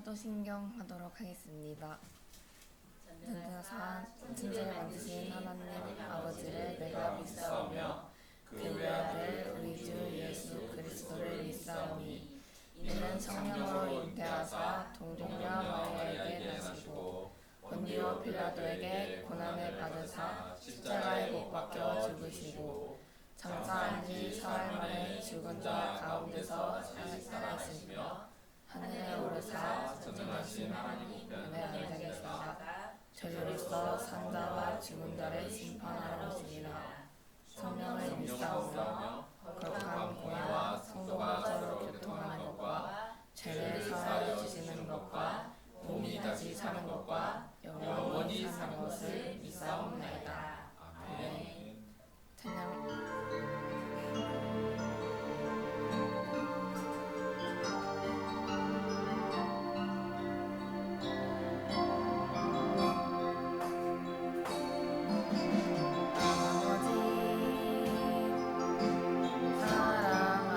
사도신경 하도록 하겠습니다. 전도사 천지를 만드신 하나님 아버지를 내가 믿사오며 그 외아들 우리 주 예수 그리스도를 믿사오니 이는 성령으로 잉태하사 동정녀 마리아에게 나시고 본디오 필라도에게 고난을 받으사 십자가에 못 박혀 죽으시고 장사한 지 사흘 만에 죽은 자 가운데서 살아있으며 하늘에 오르사 전능하신 하나님 우편에 앉아 계시다. 저주로서 산자와 죽은 자를 심판하러 오시리라. 성령을 믿사오며 거룩한 공예와 성도가 서로 교통하는 것과 죄를 사하여 주시는 것과 몸이 다시 사는 것과 영원히 사는 것을 믿사옵나이다. 아멘. 찬양. 사랑하는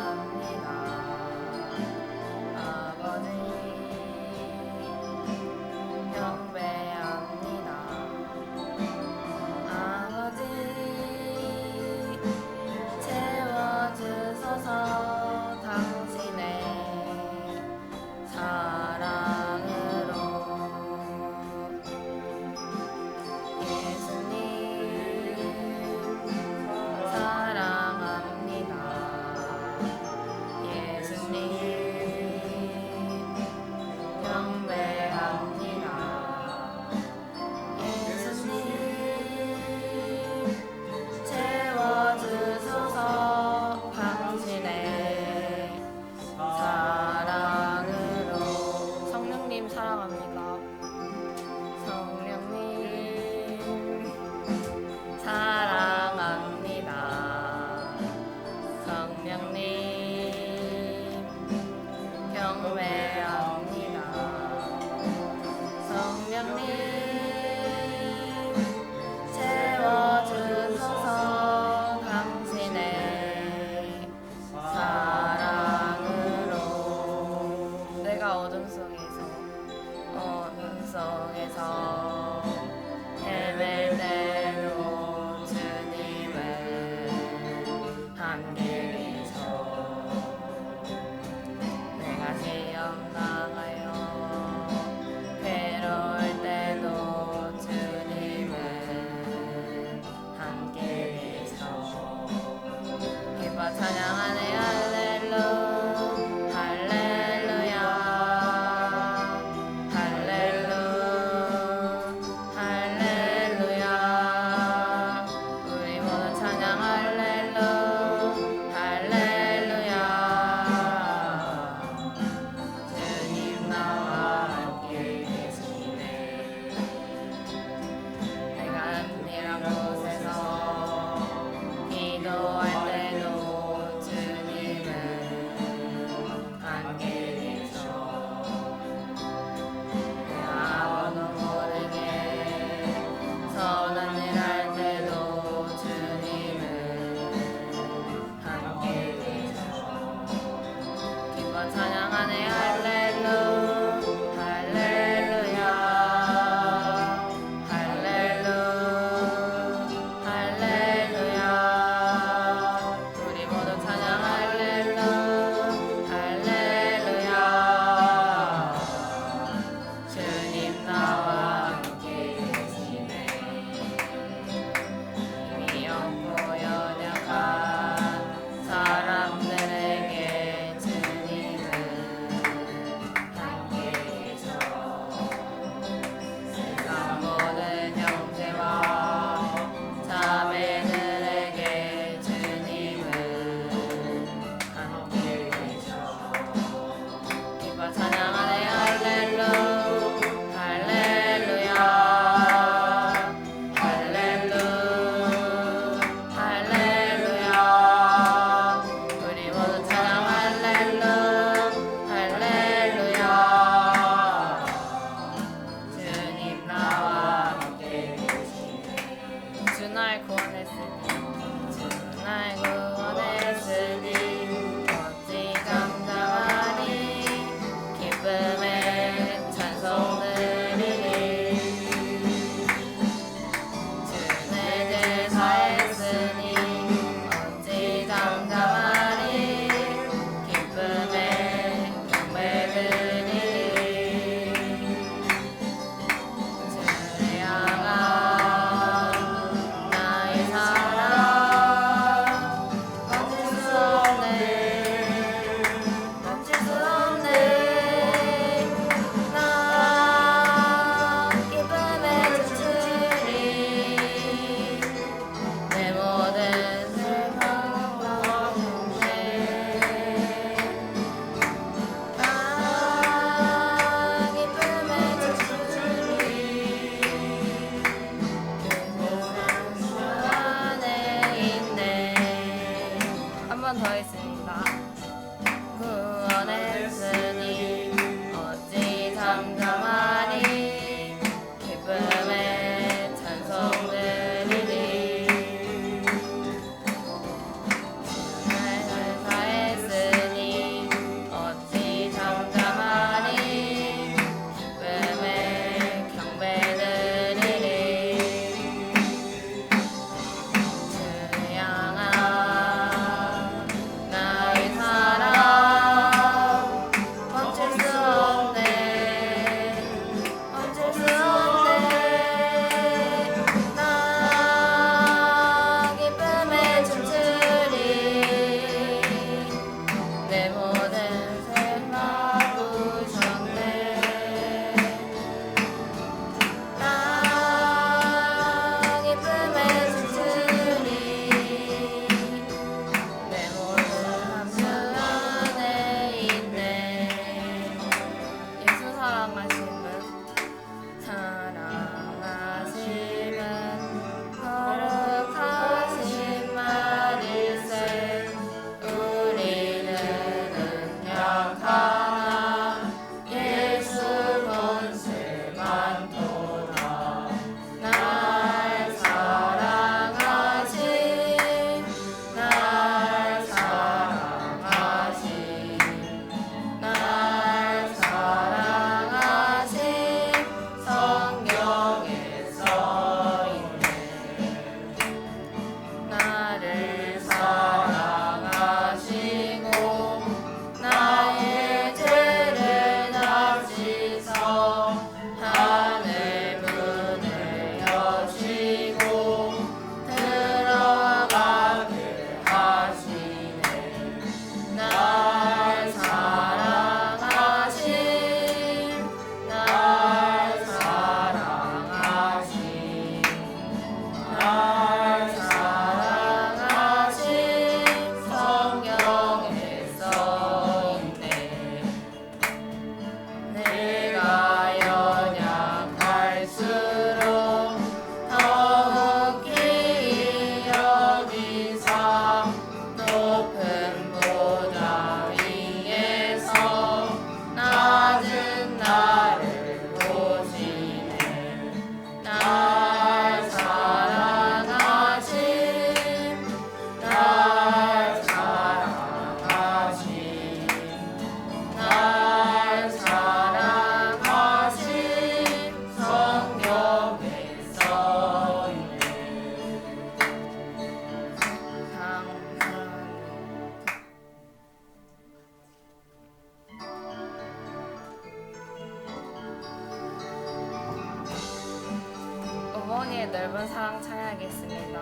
어머니의 넓은 사랑 찬양하겠습니다.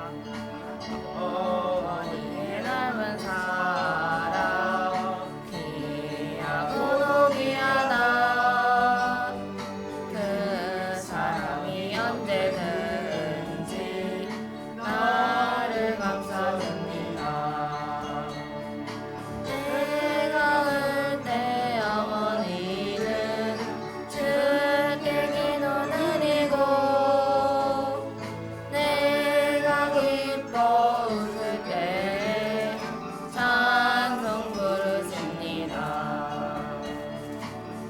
어머니의 넓은 사랑 귀하고도 귀하다. 그 사랑이 언제든지 나를 감싸줍니다. 내가 울 때 어머니는 주께 기도 드리고 내가 기뻐 웃을 때 찬송 부르십니다.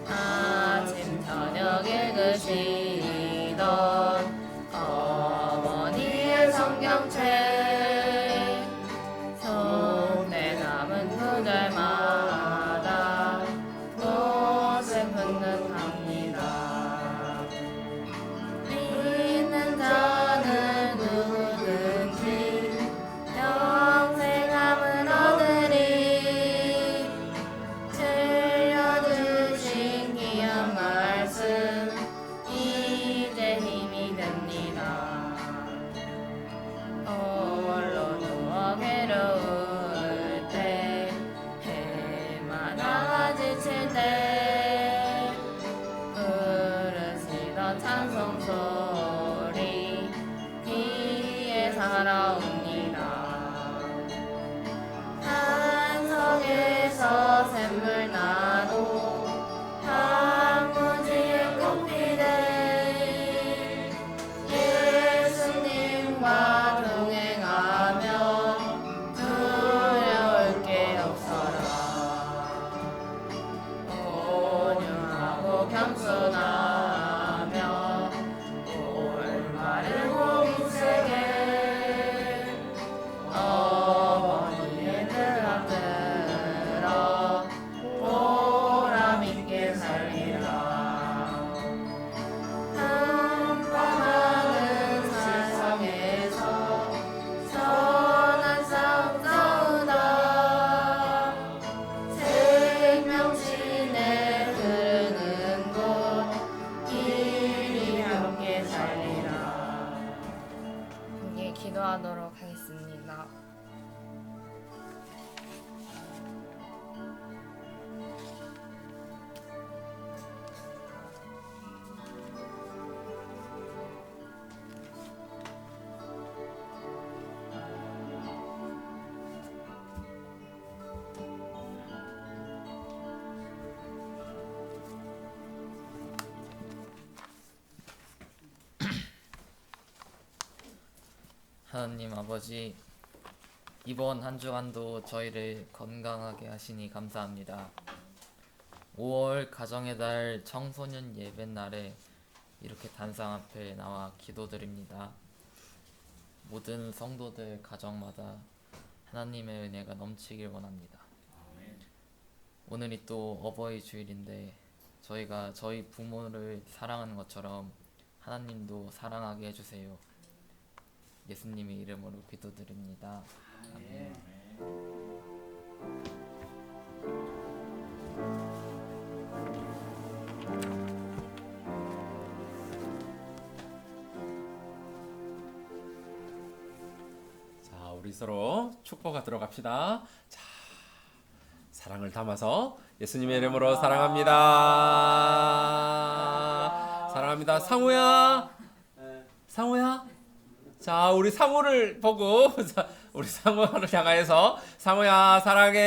아침 저녁 읽으시던 어머니의 성경책 손에 남은 구절마다 또 슬픈 듯합니다. 믿는 자는 누구든지 영생 남은 아들이 들려주신 귀한 말씀 이제 힘이 됩니다. 홀로 누워 괴로울 때 해마다 지칠 때 부르시던 찬송 소리 귀에 살아옵니다. 산속에서 샘물 나도 단무지에 꽃피네 예수님과 동행하며 두려울 게 없어라. 온유하고 겸손하며 하나님 아버지, 이번 한 주간도 저희를 건강하게 하시니 감사합니다. 5월 가정의 달 청소년 예배 날에 이렇게 단상 앞에 나와 기도드립니다. 모든 성도들 가정마다 하나님의 은혜가 넘치길 원합니다. 오늘이 또 어버이 주일인데 저희가 저희 부모를 사랑하는 것처럼 하나님도 사랑하게 해주세요. 예수님의 이름으로 기도드립니다. 아멘. 자, 우리 서로 축복하도록 합시다. 자, 사랑을 담아서 예수님의 이름으로 사랑합니다. 사랑합니다. 상우야, 상우야. 자, 우리 상우를 보고 우리 상우를 향하여서 상우야 사랑해.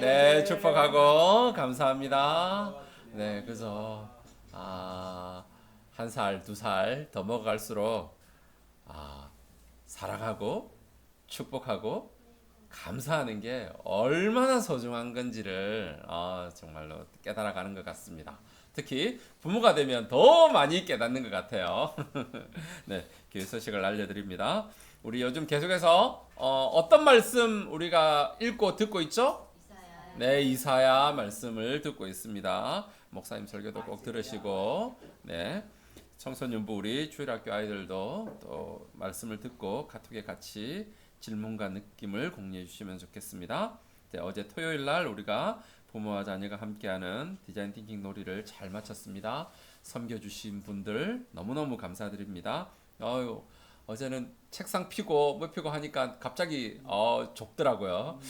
네, 축복하고 감사합니다. 네, 그래서 한 살, 두 살 더 먹어갈수록 사랑하고 축복하고 감사하는 게 얼마나 소중한 건지를 정말로 깨달아가는 것 같습니다. 특히 부모가 되면 더 많이 깨닫는 것 같아요. 네, 교회 소식을 알려드립니다. 우리 요즘 계속해서 어떤 말씀 우리가 읽고 듣고 있죠? 네, 이사야 말씀을 듣고 있습니다. 목사님 설교도 꼭 들으시고, 네, 청소년부 우리 주일학교 아이들도 또 말씀을 듣고 카톡에 같이 질문과 느낌을 공유해 주시면 좋겠습니다. 네, 어제 토요일 날 우리가 부모와 자녀가 함께하는 디자인 띵킹 놀이를 잘 마쳤습니다. 섬겨주신 분들 너무너무 감사드립니다. 어제는 책상 피고 뭐 피고 하니까 갑자기 좁더라고요.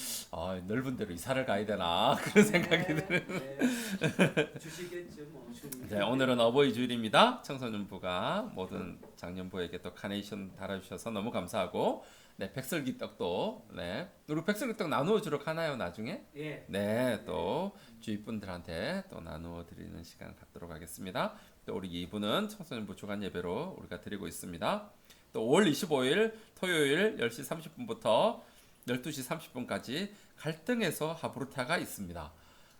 넓은 데로 이사를 가야 되나 그런 생각이 드는. 주시겠죠, 뭐. 네, 오늘은 어버이 주일입니다. 청소년부가 모든 장년부에게 또 카네이션 달아주셔서 너무 감사하고, 네, 백설기 떡도, 네, 우리 백설기 떡 나누어 주러 가나요 나중에? 예. 네, 또 주위 분들한테 또 나누어 드리는 시간 갖도록 하겠습니다. 또 우리 2부는 청소년부 주간 예배로 우리가 드리고 있습니다. 또 5월 25일 토요일 10시 30분부터 12시 30분까지 갈등에서 하브루타가 있습니다.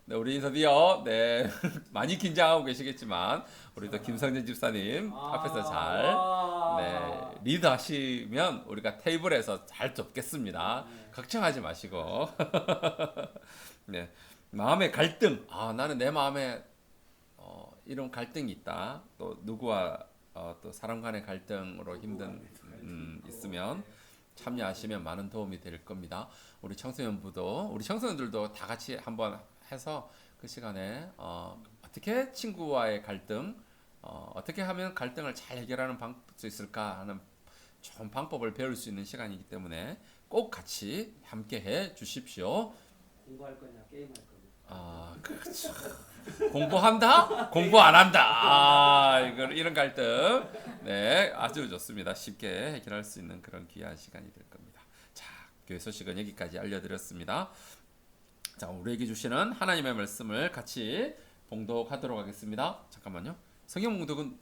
네, 우리 드디어 많이 긴장하고 계시겠지만 우리 또 김성진 집사님 앞에서 잘 리드하시면 우리가 테이블에서 잘 접겠습니다. 걱정하지 마시고. 네, 마음의 갈등. 나는 내 마음에 이런 갈등이 있다. 또 누구와 또 사람 간의 갈등으로 힘든 있으면 참여하시면 많은 도움이 될 겁니다. 우리 청소년부도 우리 청소년들도 다 같이 한번 해서 그 시간에 어떻게 친구와의 갈등, 어떻게 하면 갈등을 잘 해결하는 수 있을까 하는 좋은 방법을 배울 수 있는 시간이기 때문에 꼭 같이 함께 해 주십시오. 공부할 거냐, 게임할 거냐. 그렇죠. 공부한다? 공부 안 한다. 이런 갈등. 네, 아주 좋습니다. 쉽게 해결할 수 있는 그런 귀한 시간이 될 겁니다. 자, 교회 소식은 여기까지 알려드렸습니다. 자, 우리에게 주시는 하나님의 말씀을 같이 봉독하도록 하겠습니다. 잠깐만요. 성경 봉독은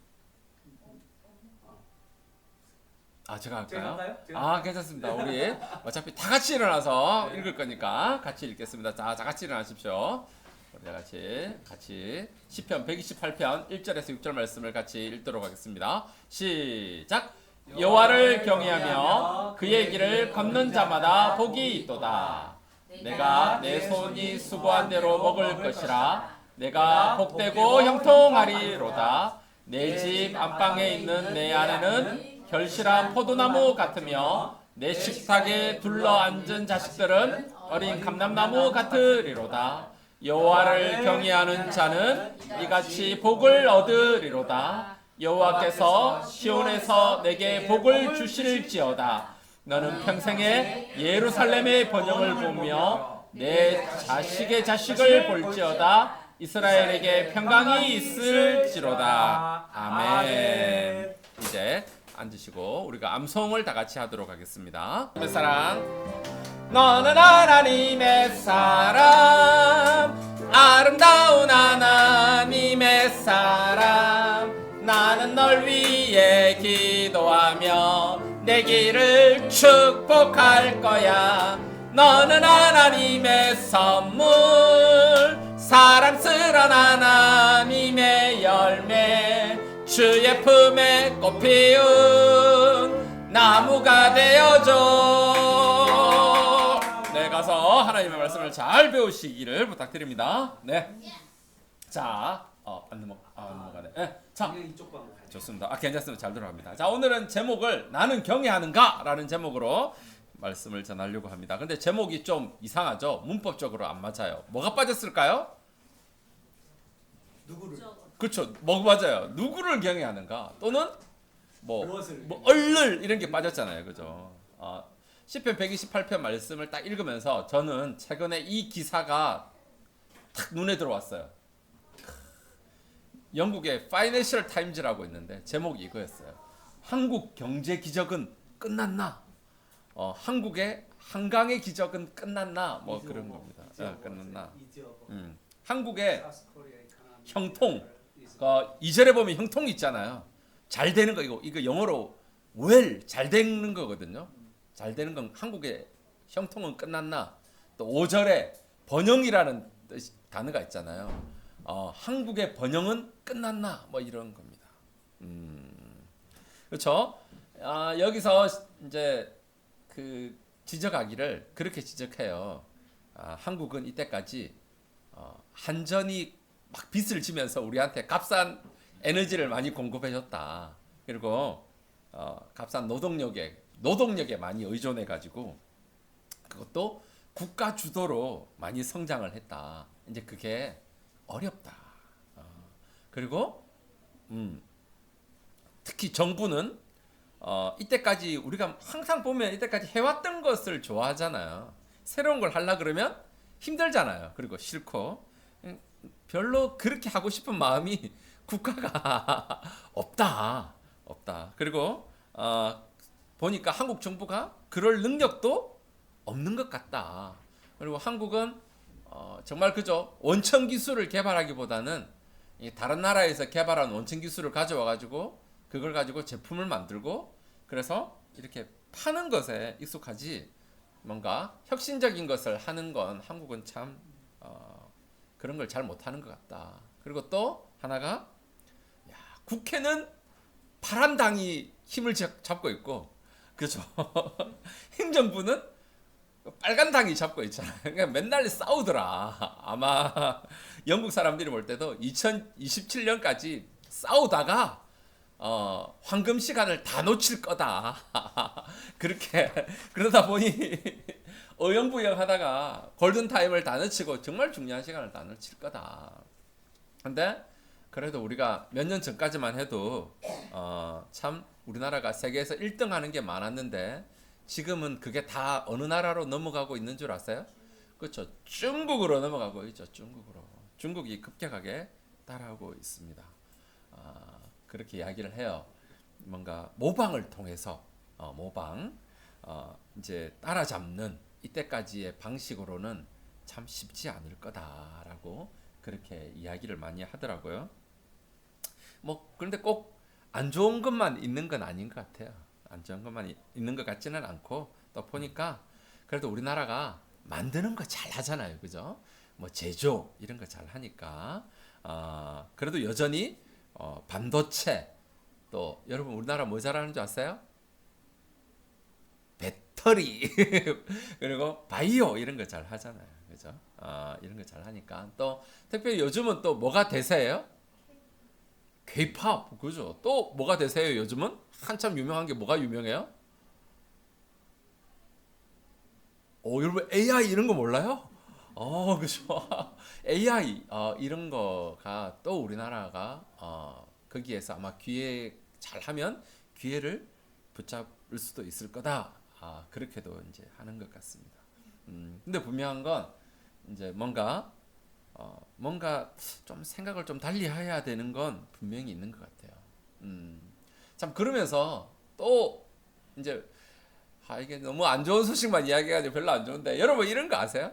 제가 할까요? 괜찮습니다. 우리 어차피 다 같이 일어나서 읽을 거니까 같이 읽겠습니다. 자, 다 같이 일어나십시오. 우리 같이 시편 128편 1절에서 6절 말씀을 같이 읽도록 하겠습니다. 시작. 여호와를 경외하며 그의 길을 걷는 자마다 복이 있도다. 내가 내 손이 수고한 대로 먹을 것이라. 내가 복되고 형통하리로다. 내 집 안방에 있는 내 아내는 결실한 포도나무 같으며 내 식탁에 둘러앉은 자식들은 어린 감람나무 같으리로다. 여호와를 경외하는 자는 이같이 복을 얻으리로다. 여호와께서 시온에서 내게 복을 주실지어다. 너는 평생에 예루살렘의 번영을 보며 내 자식의 자식을 볼지어다. 이스라엘에게 평강이 있을지로다. 아멘. 이제 앉으시고 우리가 암송을 다 같이 하도록 하겠습니다. 내 사랑, 너는 하나님의 사람, 아름다운 하나님의 사람. 나는 널 위해 기도하며 내 길을 축복할 거야. 너는 하나님의 선물, 사랑스런 하나님의 열매, 주의 품에 꽃 피운 나무가 되어줘. 네, 가서 하나님의 말씀을 잘 배우시기를 부탁드립니다. 네. 자, 안 넘어가네. 네. 자, 그냥 이쪽 방으로 가죠. 좋습니다. 괜찮습니다. 잘 들어갑니다. 자, 오늘은 제목을 나는 경외하는가라는 제목으로 말씀을 전하려고 합니다. 근데 제목이 좀 이상하죠? 문법적으로 안 맞아요. 뭐가 빠졌을까요? 누구를? 그렇죠. 뭐 맞아요. 누구를 경외하는가? 또는 무엇을? 뭐 얼를 이런 게 빠졌잖아요. 그죠? 시편 128편 말씀을 딱 읽으면서 저는 최근에 이 기사가 탁 눈에 들어왔어요. 영국의 파이낸셜 타임즈라고 있는데 제목이 이거였어요. 한국 경제 기적은 끝났나? 한국의 한강의 기적은 끝났나? 뭐 그런 겁니다. 끝났나? 한국의 형통, 2절에 보면 형통이 있잖아요. 잘 되는 거 이거 영어로 well 잘 되는 거거든요. 잘 되는 건 한국의 형통은 끝났나? 또 5절에 번영이라는 단어가 있잖아요. 한국의 번영은 끝났나? 뭐 이런 겁니다. 그렇죠? 여기서 이제 그 지적하기를 그렇게 지적해요. 한국은 이때까지 한전이 막 빚을 지면서 우리한테 값싼 에너지를 많이 공급해줬다. 그리고 값싼 노동력에 많이 의존해가지고 그것도 국가 주도로 많이 성장을 했다. 이제 그게 어렵다. 그리고 특히 정부는 이때까지 우리가 항상 보면 이때까지 해왔던 것을 좋아하잖아요. 새로운 걸 하려 그러면 힘들잖아요. 그리고 싫고 별로 그렇게 하고 싶은 마음이 국가가 없다. 그리고 보니까 한국 정부가 그럴 능력도 없는 것 같다. 그리고 한국은 정말 그죠. 원천 기술을 개발하기보다는 다른 나라에서 개발한 원천 기술을 가져와 가지고 그걸 가지고 제품을 만들고 그래서 이렇게 파는 것에 익숙하지 뭔가 혁신적인 것을 하는 건 한국은 참 그런 걸 잘 못하는 것 같다. 그리고 또 하나가 국회는 파란 당이 힘을 잡고 있고 그죠. 행정부는 빨간 당이 잡고 있잖아요. 그러니까 맨날 싸우더라. 아마 영국 사람들이 볼 때도 2027년까지 싸우다가 황금 시간을 다 놓칠 거다. 그렇게 그러다 보니 어영부영 하다가 골든 타임을 다 놓치고 정말 중요한 시간을 다 놓칠 거다. 근데 그래도 우리가 몇 년 전까지만 해도 참 우리나라가 세계에서 1등 하는 게 많았는데 지금은 그게 다 어느 나라로 넘어가고 있는 줄 아세요? 그렇죠. 중국으로 넘어가고 있죠. 중국이 급격하게 따라오고 있습니다. 그렇게 이야기를 해요. 뭔가 모방을 통해서 이제 따라잡는 이때까지의 방식으로는 참 쉽지 않을 거다라고 그렇게 이야기를 많이 하더라고요. 그런데 꼭 안 좋은 것만 있는 건 아닌 것 같아요. 안 좋은 것만 있는 것 같지는 않고 또 보니까 그래도 우리나라가 만드는 거 잘 하잖아요. 그죠? 제조 이런 거 잘 하니까 그래도 여전히 반도체 또 여러분 우리나라 뭐 잘하는 줄 아세요? 배터리 그리고 바이오 이런 거 잘 하잖아요. 그죠? 이런 거 잘 하니까 또 특별히 요즘은 또 뭐가 대세예요? K-pop 그죠? 또 뭐가 대세예요? 요즘은 한참 유명한 게 뭐가 유명해요? 여러분 AI 이런 거 몰라요? 그죠? AI 이런 거가 또 우리나라가 거기에서 아마 기회 잘하면 기회를 붙잡을 수도 있을 거다. 그렇게도 이제 하는 것 같습니다. 근데 분명한 건 이제 뭔가 좀 생각을 좀 달리 해야 되는 건 분명히 있는 것 같아요. 참 그러면서 또 이제 이게 너무 안 좋은 소식만 이야기해가지고 별로 안 좋은데 여러분 이런 거 아세요?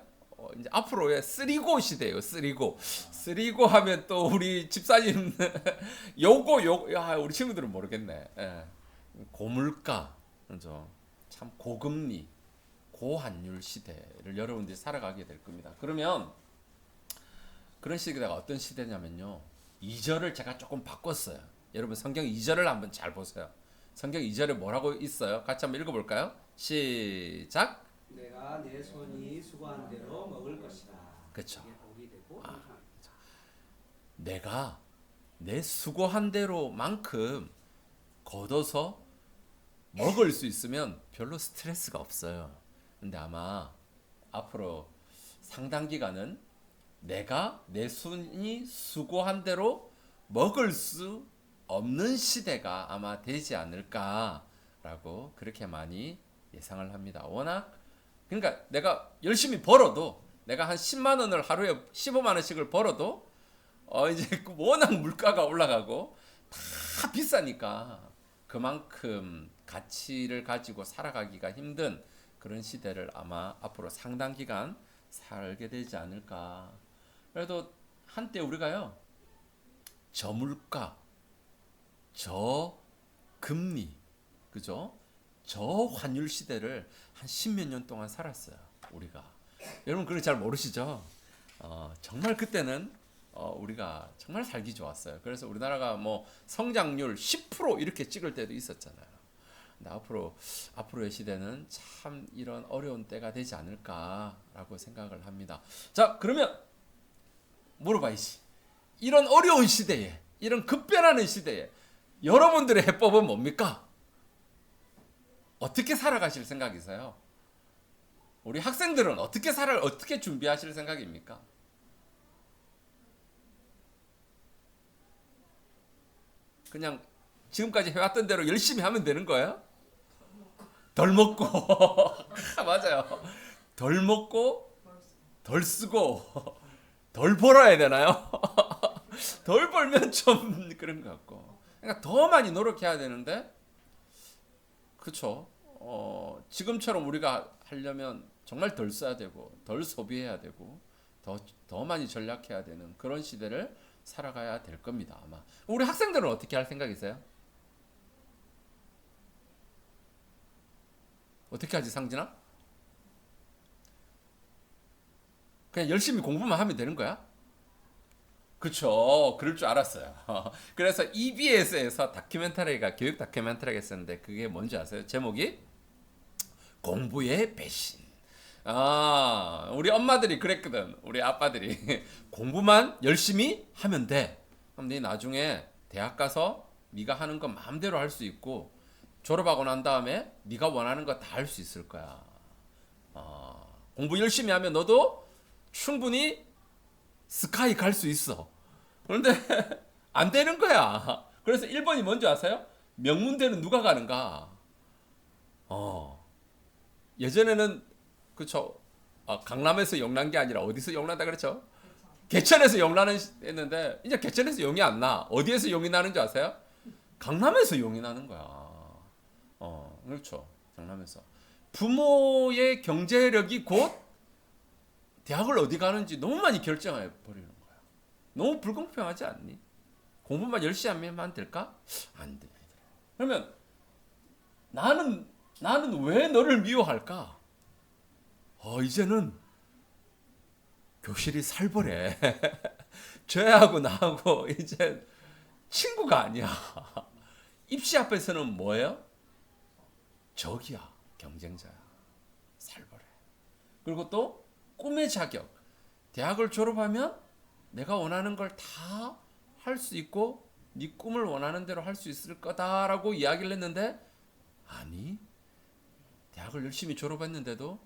이제 앞으로의 3고 시대예요. 3고 하면 또 우리 집사님 우리 친구들은 모르겠네. 고물가, 그죠? 참 고금리, 고환율 시대를 여러분들이 살아가게 될 겁니다. 그러면 그런 시대가 어떤 시대냐면요. 2절을 제가 조금 바꿨어요. 여러분 성경 2절을 한번 잘 보세요. 성경 2절에 뭐라고 있어요? 같이 한번 읽어볼까요? 시작. 내가 내 손이 수고한 대로 먹을 것이다. 그쵸. 이게 복이 되고 내가 내 수고한 대로만큼 걷어서 먹을 수 있으면 별로 스트레스가 없어요. 근데 아마 앞으로 상당 기간은 내가 내 손이 수고한 대로 먹을 수 없는 시대가 아마 되지 않을까라고 그렇게 많이 예상을 합니다. 워낙 그러니까 내가 열심히 벌어도 내가 한 10만 원을 하루에 15만 원씩을 벌어도 이제 워낙 물가가 올라가고 다 비싸니까 그만큼 가치를 가지고 살아가기가 힘든 그런 시대를 아마 앞으로 상당 기간 살게 되지 않을까. 그래도 한때 우리가요 저물가, 저금리, 그죠? 저환율 시대를 한 10몇 년 동안 살았어요. 우리가. 여러분 그걸 잘 모르시죠? 정말 그때는 우리가 정말 살기 좋았어요. 그래서 우리나라가 뭐 성장률 10% 이렇게 찍을 때도 있었잖아요. 근데 앞으로의 시대는 참 이런 어려운 때가 되지 않을까라고 생각을 합니다. 자, 그러면 물어봐야지. 이런 어려운 시대에, 이런 급변하는 시대에 여러분들의 해법은 뭡니까? 어떻게 살아가실 생각이세요? 우리 학생들은 어떻게 준비하실 생각입니까? 그냥 지금까지 해왔던 대로 열심히 하면 되는 거예요? 덜 먹고 맞아요. 덜 먹고 덜 쓰고 덜 벌어야 되나요? 덜 벌면 좀 그런 것 같고. 그러니까 더 많이 노력해야 되는데, 그렇죠. 지금처럼 우리가 하려면 정말 덜 써야 되고 덜 소비해야 되고 더 많이 전략해야 되는 그런 시대를 살아가야 될 겁니다. 아마 우리 학생들은 어떻게 할 생각이세요? 어떻게 하지, 상진아? 그냥 열심히 공부만 하면 되는 거야? 그쵸. 그럴 줄 알았어요. 그래서 EBS에서 다큐멘터리가 교육 다큐멘터리가 있었는데 그게 뭔지 아세요? 제목이 공부의 배신. 우리 엄마들이 그랬거든. 우리 아빠들이 공부만 열심히 하면 돼. 그럼 네 나중에 대학 가서 네가 하는 거 마음대로 할 수 있고 졸업하고 난 다음에 네가 원하는 거 다 할 수 있을 거야. 공부 열심히 하면 너도 충분히 스카이 갈 수 있어. 그런데 안 되는 거야. 그래서 1번이 뭔지 아세요? 명문대는 누가 가는가? 예전에는 그쵸. 강남에서 영난 게 아니라 어디서 영난다 그랬죠? 개천에서 영나는 했는데 이제 개천에서 영이 안 나. 어디에서 영이 나는 줄 아세요? 강남에서 영이 나는 거야. 그렇죠. 강남에서. 부모의 경제력이 곧 대학을 어디 가는지 너무 많이 결정해 버리는 거야. 너무 불공평하지 않니? 공부만 열심히 하면 될까? 안 돼. 그러면 나는 왜 너를 미워할까? 이제는 교실이 살벌해. 쟤하고 나하고 이제 친구가 아니야. 입시 앞에서는 뭐예요? 적이야. 경쟁자야. 살벌해. 그리고 또 꿈의 자격. 대학을 졸업하면 내가 원하는 걸 다 할 수 있고 네 꿈을 원하는 대로 할 수 있을 거다라고 이야기를 했는데 아니. 대학을 열심히 졸업했는데도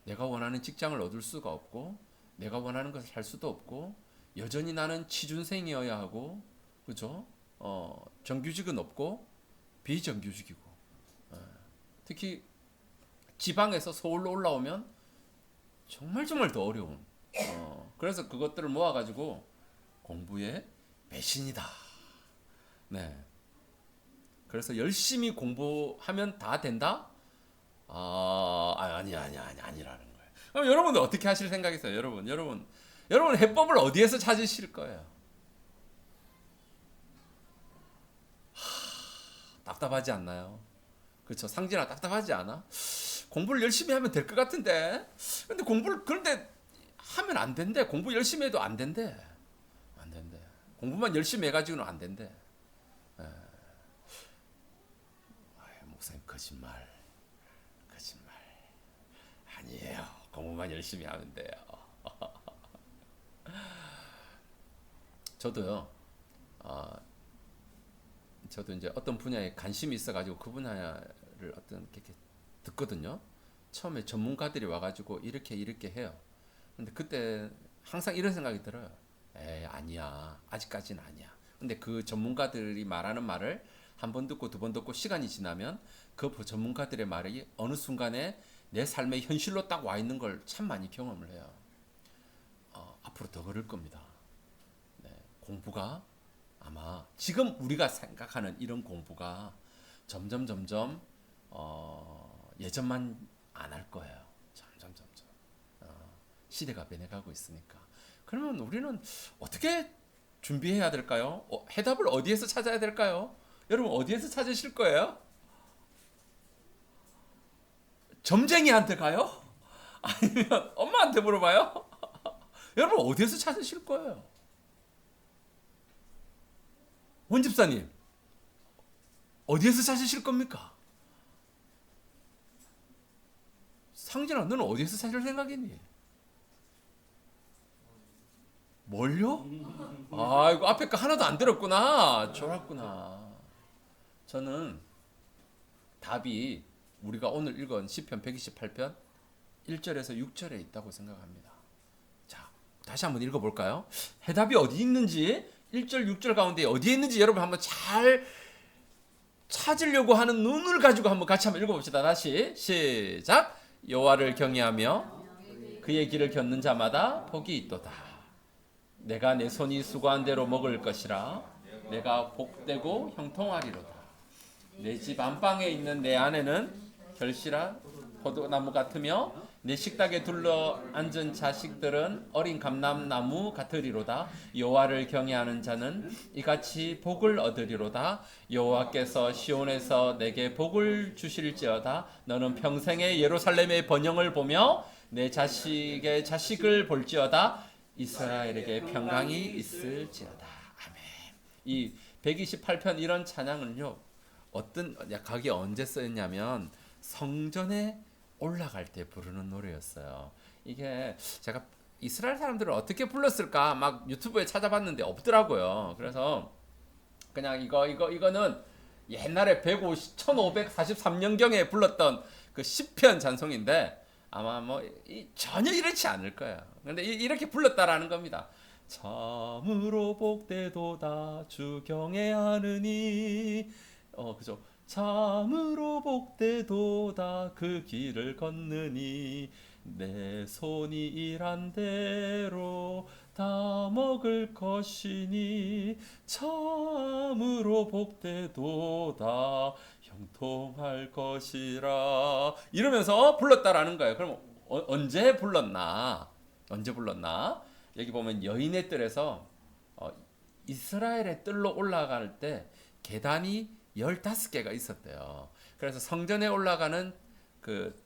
내가 원하는 직장을 얻을 수가 없고 내가 원하는 것을 할 수도 없고 여전히 나는 취준생이어야 하고 그죠? 정규직은 없고 비정규직이고 특히 지방에서 서울로 올라오면 정말 더 어려운 그래서 그것들을 모아가지고 공부의 배신이다. 네. 그래서 열심히 공부하면 다 된다? 아니라는 거예요. 그럼 여러분들 어떻게 하실 생각이세요? 여러분 해법을 어디에서 찾으실 거예요? 답답하지 않나요? 그렇죠? 상진아 답답하지 않아? 공부를 열심히 하면 될 것 같은데. 근데 공부를 그런데 하면 안 된대. 공부 열심히 해도 안 된대. 안 된대. 공부만 열심히 해가지고는 안 된대. 목사님 거짓말. 아니에요. 공부만 열심히 하면 돼요. 저도요. 저도 이제 어떤 분야에 관심이 있어가지고 그 분야를 어떤 이렇게 듣거든요. 처음에 전문가들이 와가지고 이렇게 해요. 근데 그때 항상 이런 생각이 들어요. 에이, 아니야. 아직까지는 아니야. 근데 그 전문가들이 말하는 말을 한 번 듣고 두 번 듣고 시간이 지나면 그 전문가들의 말이 어느 순간에 내 삶의 현실로 딱 와 있는 걸 참 많이 경험을 해요. 앞으로 더 그럴 겁니다. 네, 공부가 아마 지금 우리가 생각하는 이런 공부가 점점 예전만 안 할 거예요. 점점 시대가 변해가고 있으니까. 그러면 우리는 어떻게 준비해야 될까요? 해답을 어디에서 찾아야 될까요? 여러분 어디에서 찾으실 거예요? 점쟁이한테 가요? 아니면 엄마한테 물어봐요? 여러분 어디에서 찾으실 거예요? 원집사님 어디에서 찾으실 겁니까? 상진아 너는 어디에서 찾을 생각이니? 뭘요? 아이고 앞에 거 하나도 안 들었구나. 졸았구나. 저는 답이 우리가 오늘 읽은 시편 128편 1절에서 6절에 있다고 생각합니다. 자, 다시 한번 읽어볼까요? 해답이 어디 있는지 1절, 6절 가운데 어디에 있는지 여러분 한번 잘 찾으려고 하는 눈을 가지고 한번 같이 한번 읽어봅시다. 다시 시작. 여호와를 경외하며 그의 길을 걷는 자마다 복이 있도다. 내가 내 손이 수고한 대로 먹을 것이라. 내가 복되고 형통하리로다. 내 집 안방에 있는 내 아내는 결실한 포도나무 같으며 내 식탁에 둘러 앉은 자식들은 어린 감람나무 같으리로다. 여호와를 경외하는 자는 이같이 복을 얻으리로다. 여호와께서 시온에서 내게 복을 주실지어다. 너는 평생에 예루살렘의 번영을 보며 내 자식의 자식을 볼지어다. 이스라엘에게 평강이 있을지어다. 아멘. 이 128편 이런 찬양은요. 각이 언제 쓰였냐면 성전에 올라갈 때 부르는 노래였어요. 이게 제가 이스라엘 사람들은 어떻게 불렀을까 막 유튜브에 찾아봤는데 없더라고요. 그래서 그냥 이거는 옛날에 1543년경에 불렀던 그 시편 찬송인데 아마 전혀 이렇지 않을 거예요. 근데 이렇게 불렀다라는 겁니다. 참으로 복되도다 주 경외하느니 그죠? 참으로 복되도다 그 길을 걷느니 내 손이 일한 대로 다 먹을 것이니 참으로 복되도다 형통할 것이라 이러면서 불렀다라는 거예요. 그럼 언제 불렀나? 여기 보면 여인의 뜰에서 이스라엘의 뜰로 올라갈 때 계단이 15개가 있었대요. 그래서 성전에 올라가는 그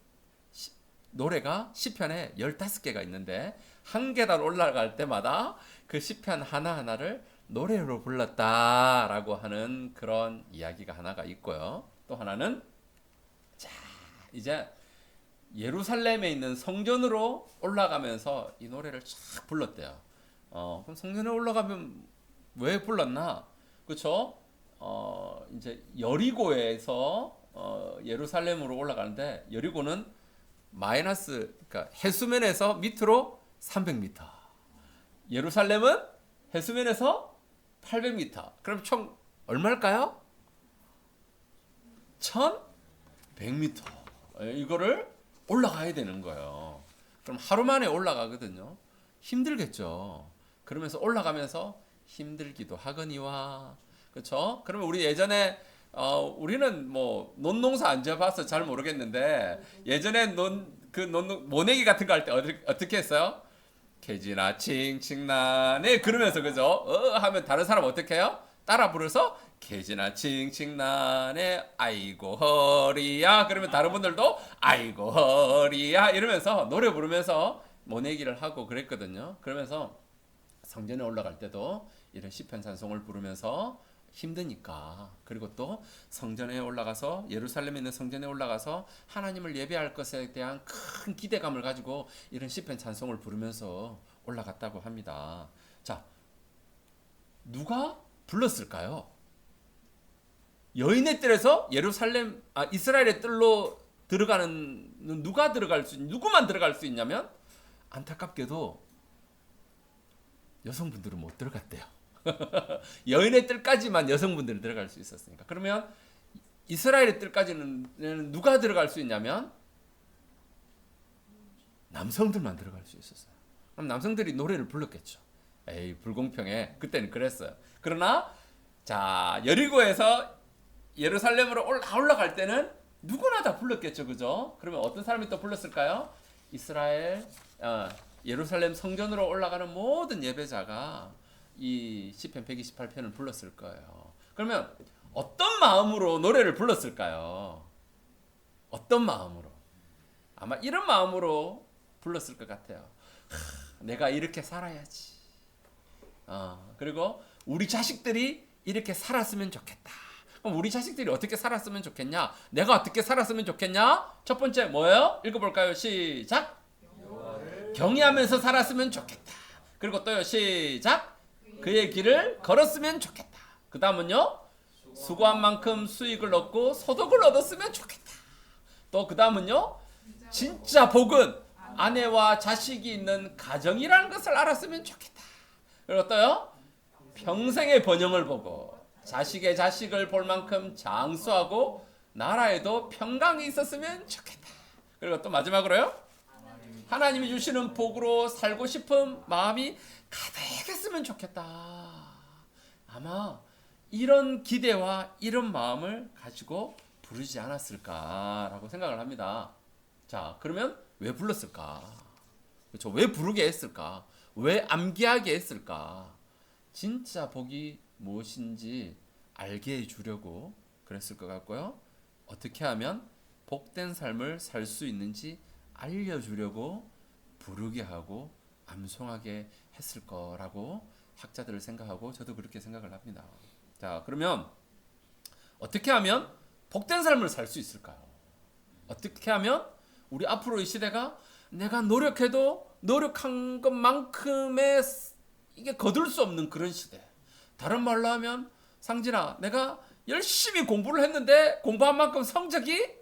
노래가 시편에 15개가 있는데 한 계단 올라갈 때마다 그 시편 하나하나를 노래로 불렀다라고 하는 그런 이야기가 하나가 있고요. 또 하나는 자, 이제 예루살렘에 있는 성전으로 올라가면서 이 노래를 쫙 불렀대요. 그럼 성전에 올라가면 왜 불렀나? 그렇죠? 이제 여리고에서 예루살렘으로 올라가는데 여리고는 그러니까 해수면에서 밑으로 300m. 예루살렘은 해수면에서 800m. 그럼 총 얼마일까요? 1100m. 이거를 올라가야 되는 거예요. 그럼 하루 만에 올라가거든요. 힘들겠죠. 그러면서 올라가면서 힘들기도 하거니와 그렇죠? 그러면 우리 예전에 우리는 뭐 논농사 안 지어봐서 잘 모르겠는데 예전에 모내기 같은 거 할 때 어떻게 했어요? 개지나 칭칭나네 그러면서 그죠? 하면 다른 사람 어떻게 해요? 따라 부르서 개지나 칭칭나네 아이고 허리야. 그러면 다른 분들도 아이고 허리야 이러면서 노래 부르면서 모내기를 하고 그랬거든요. 그러면서 성전에 올라갈 때도 이런 시편 찬송을 부르면서 힘드니까, 그리고 또 성전에 올라가서 예루살렘에 있는 성전에 올라가서 하나님을 예배할 것에 대한 큰 기대감을 가지고 이런 시편 찬송을 부르면서 올라갔다고 합니다. 자, 누가 불렀을까요? 여인의 뜰에서 예루살렘 이스라엘의 뜰로 들어가는 누구만 들어갈 수 있냐면 안타깝게도 여성분들은 못 들어갔대요. 여인의 뜰까지만 여성분들이 들어갈 수 있었으니까. 그러면 이스라엘의 뜰까지는 누가 들어갈 수 있냐면 남성들만 들어갈 수 있었어요. 그럼 남성들이 노래를 불렀겠죠. 에이, 불공평해. 그때는 그랬어요. 그러나 자, 여리고에서 예루살렘으로 올라갈 때는 누구나 다 불렀겠죠. 그죠? 그러면 어떤 사람이 또 불렀을까요? 예루살렘 성전으로 올라가는 모든 예배자가 이 시편 128편을 불렀을 거예요. 그러면 어떤 마음으로 노래를 불렀을까요? 어떤 마음으로? 아마 이런 마음으로 불렀을 것 같아요. 내가 이렇게 살아야지. 그리고 우리 자식들이 이렇게 살았으면 좋겠다. 그럼 우리 자식들이 어떻게 살았으면 좋겠냐? 내가 어떻게 살았으면 좋겠냐? 첫 번째 뭐예요? 읽어볼까요? 시작. 경외하면서 살았으면 좋겠다. 그리고 또요, 시작. 그의 길을 걸었으면 좋겠다. 그 다음은요, 수고한 만큼 수익을 얻고 소득을 얻었으면 좋겠다. 또 그 다음은요, 진짜 복은 아내와 자식이 있는 가정이라는 것을 알았으면 좋겠다. 그리고 또요, 평생의 번영을 보고 자식의 자식을 볼 만큼 장수하고 나라에도 평강이 있었으면 좋겠다. 그리고 또 마지막으로요, 하나님이 주시는 복으로 살고 싶은 마음이 가득했으면 좋겠다. 아마 이런 기대와 이런 마음을 가지고 부르지 않았을까라고 생각을 합니다. 자, 그러면 왜 불렀을까? 그렇죠? 왜 부르게 했을까? 왜 암기하게 했을까? 진짜 복이 무엇인지 알게 해주려고 그랬을 것 같고요. 어떻게 하면 복된 삶을 살 수 있는지 알려주려고 부르게 하고 암송하게 했을 거라고 학자들을 생각하고 저도 그렇게 생각을 합니다. 자, 그러면 어떻게 하면 복된 삶을 살 수 있을까요? 어떻게 하면 우리 앞으로 이 시대가 내가 노력해도 노력한 것만큼의 이게 거둘 수 없는 그런 시대. 다른 말로 하면 상진아, 내가 열심히 공부를 했는데 공부한 만큼 성적이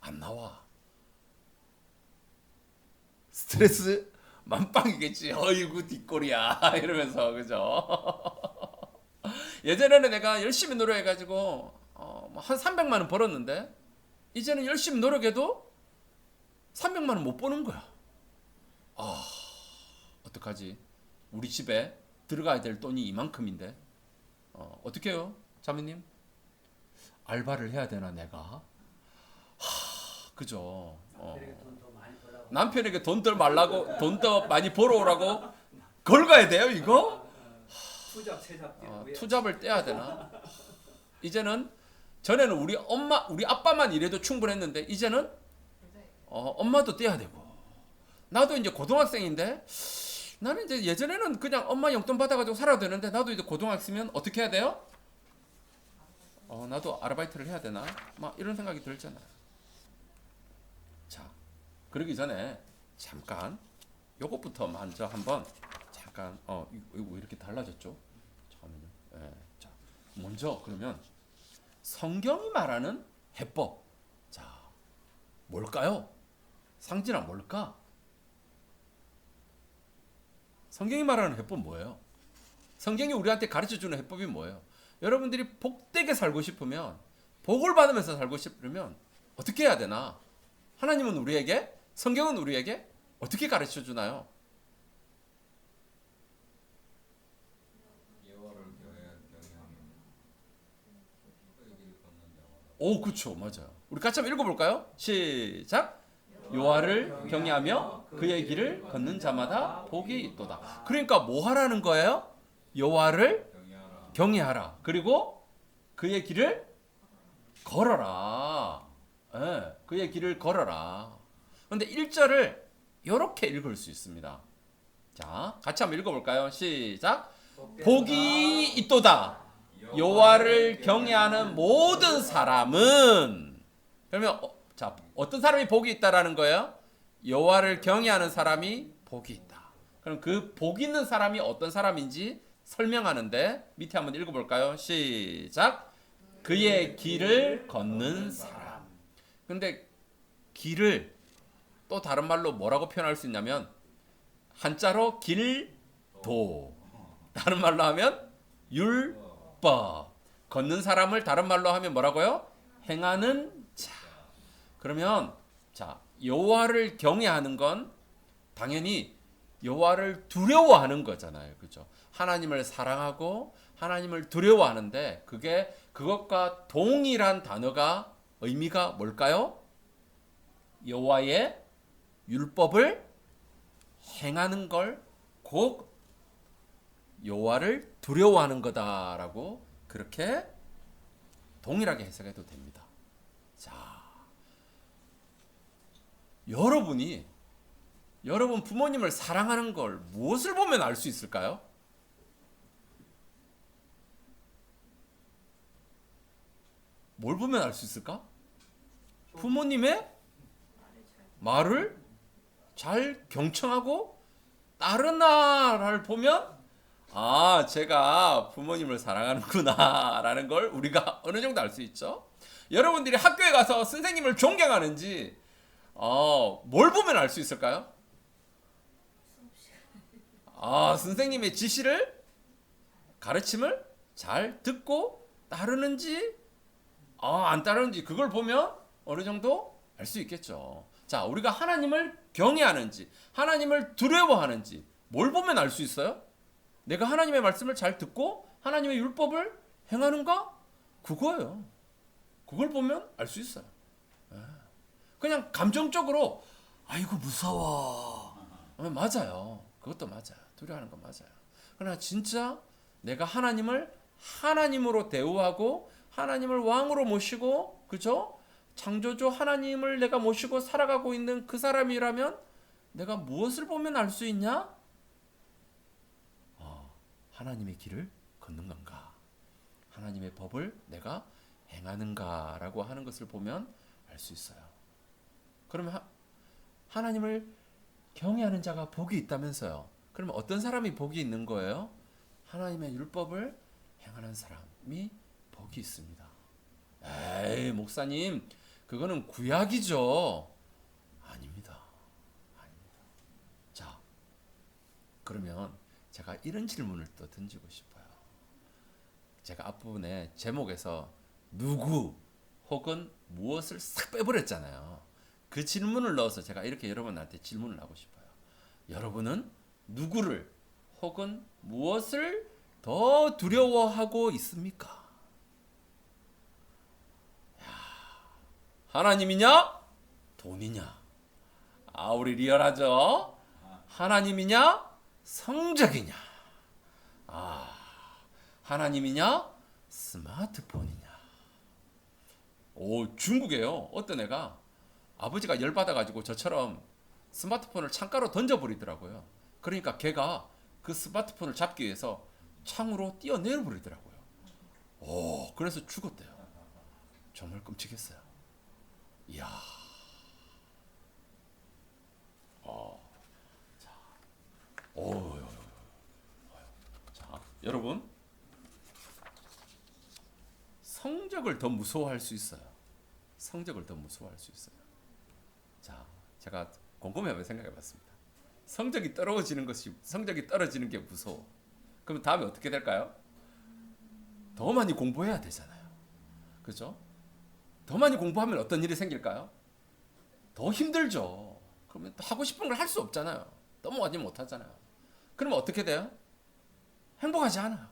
안 나와. 스트레스 만빵이겠지. 어이구 뒷골이야 이러면서, 그죠? 예전에는 내가 열심히 노력해가지고 한 300만 원 벌었는데 이제는 열심히 노력해도 300만 원 못 버는 거야. 어떡하지? 우리 집에 들어가야 될 돈이 이만큼인데 어떻게 해요? 자매님? 알바를 해야 되나 내가? 그죠? 남편에게 돈 더 말라고, 돈 더 많이 벌어오라고 걸어야 돼요 이거? 투잡을 떼야 되나? 이제는, 전에는 우리 아빠만 일해도 충분했는데 이제는 엄마도 떼야 되고, 나도 이제 고등학생인데 나는 이제 예전에는 그냥 엄마 용돈 받아가지고 살아도 되는데 나도 이제 고등학생이면 어떻게 해야 돼요? 나도 아르바이트를 해야 되나? 막 이런 생각이 들잖아요. 자, 그러기 전에 잠깐 요것부터 먼저 한번 잠깐 이거 왜 이렇게 달라졌죠? 잠깐만요. 예. 자, 먼저 그러면 성경이 말하는 해법. 자, 뭘까요? 상진아, 뭘까? 성경이 말하는 해법 뭐예요? 성경이 우리한테 가르쳐주는 해법이 뭐예요? 여러분들이 복되게 살고 싶으면, 복을 받으면서 살고 싶으면 어떻게 해야 되나? 하나님은 우리에게, 성경은 우리에게 어떻게 가르쳐주나요? 오, 그렇죠, 맞아요. 우리 같이 한번 읽어볼까요? 시작. 여호와를 경외하며 그의 길을 걷는 자마다 복이 있도다. 그러니까 뭐 하라는 거예요? 여호와를 경외하라. 그리고 그의 길을 걸어라. 예, 그의 길을 걸어라. 그런데 1절을 이렇게 읽을 수 있습니다. 자, 같이 한번 읽어볼까요? 시작. 복이 있도다. 여호와를 경외하는 모든 사람은. 그러면 자, 어떤 사람이 복이 있다라는 거예요? 여호와를 경외하는 사람이 복이 있다. 그럼 그 복 있는 사람이 어떤 사람인지 설명하는데 밑에 한번 읽어볼까요? 시작. 그의 길을 걷는 사람. 근데 길을 또 다른 말로 뭐라고 표현할 수 있냐면 한자로 길도, 다른 말로 하면 율법. 걷는 사람을 다른 말로 하면 뭐라고요? 행하는 자. 그러면 자, 여호와를 경외하는 건 당연히 여호와를 두려워하는 거잖아요. 그죠? 하나님을 사랑하고 하나님을 두려워하는데 그것과 동일한 단어가 의미가 뭘까요? 여호와의 율법을 행하는 걸 곧 여호와를 두려워하는 거다라고 그렇게 동일하게 해석해도 됩니다. 자, 여러분 부모님을 사랑하는 걸 무엇을 보면 알 수 있을까요? 뭘 보면 알 수 있을까? 부모님의 말을 잘 경청하고 따르나를 보면 아, 제가 부모님을 사랑하는구나 라는 걸 우리가 어느 정도 알 수 있죠. 여러분들이 학교에 가서 선생님을 존경하는지 뭘 보면 알 수 있을까요? 선생님의 지시를, 가르침을 잘 듣고 따르는지 안 따르는지 그걸 보면 어느 정도 알 수 있겠죠. 자, 우리가 하나님을 경외하는지 하나님을 두려워하는지 뭘 보면 알 수 있어요? 내가 하나님의 말씀을 잘 듣고 하나님의 율법을 행하는가? 그거예요. 그걸 보면 알 수 있어요. 그냥 감정적으로 아이고 무서워. 맞아요. 그것도 맞아요. 두려워하는 건 맞아요. 그러나 진짜 내가 하나님을 하나님으로 대우하고 하나님을 왕으로 모시고, 그죠? 창조주 하나님을 내가 모시고 살아가고 있는 그 사람이라면 내가 무엇을 보면 알 수 있냐? 하나님의 길을 걷는 건가? 하나님의 법을 내가 행하는가라고 하는 것을 보면 알 수 있어요. 그러면 하나님을 경외하는 자가 복이 있다면서요. 그러면 어떤 사람이 복이 있는 거예요? 하나님의 율법을 행하는 사람이 복이 있습니다. 에이, 목사님, 그거는 구약이죠. 아닙니다. 자, 그러면 제가 이런 질문을 또 던지고 싶어요. 제가 앞부분에 제목에서 누구 혹은 무엇을 싹 빼버렸잖아요. 그 질문을 넣어서 제가 이렇게 여러분한테 질문을 하고 싶어요. 여러분은 누구를 혹은 무엇을 더 두려워하고 있습니까? 하나님이냐? 돈이냐? 우리 리얼하죠? 하나님이냐? 성적이냐? 하나님이냐? 스마트폰이냐? 중국에요. 어떤 애가 아버지가 열받아가지고 저처럼 스마트폰을 창가로 던져버리더라고요. 그러니까 걔가 그 스마트폰을 잡기 위해서 창으로 뛰어내려버리더라고요. 그래서 죽었대요. 정말 끔찍했어요. 이야. 자, 여러분, 성적을 더 무서워할 수 있어요. 성적을 더 무서워할 수 있어요. 자, 제가 곰곰이 한번 생각해봤습니다. 성적이 떨어지는 게 무서워. 그럼 다음에 어떻게 될까요? 더 많이 공부해야 되잖아요. 그렇죠? 더 많이 공부하면 어떤 일이 생길까요? 더 힘들죠. 그러면 또 하고 싶은 걸 할 수 없잖아요. 너무 많이 못하잖아요. 그러면 어떻게 돼요? 행복하지 않아요.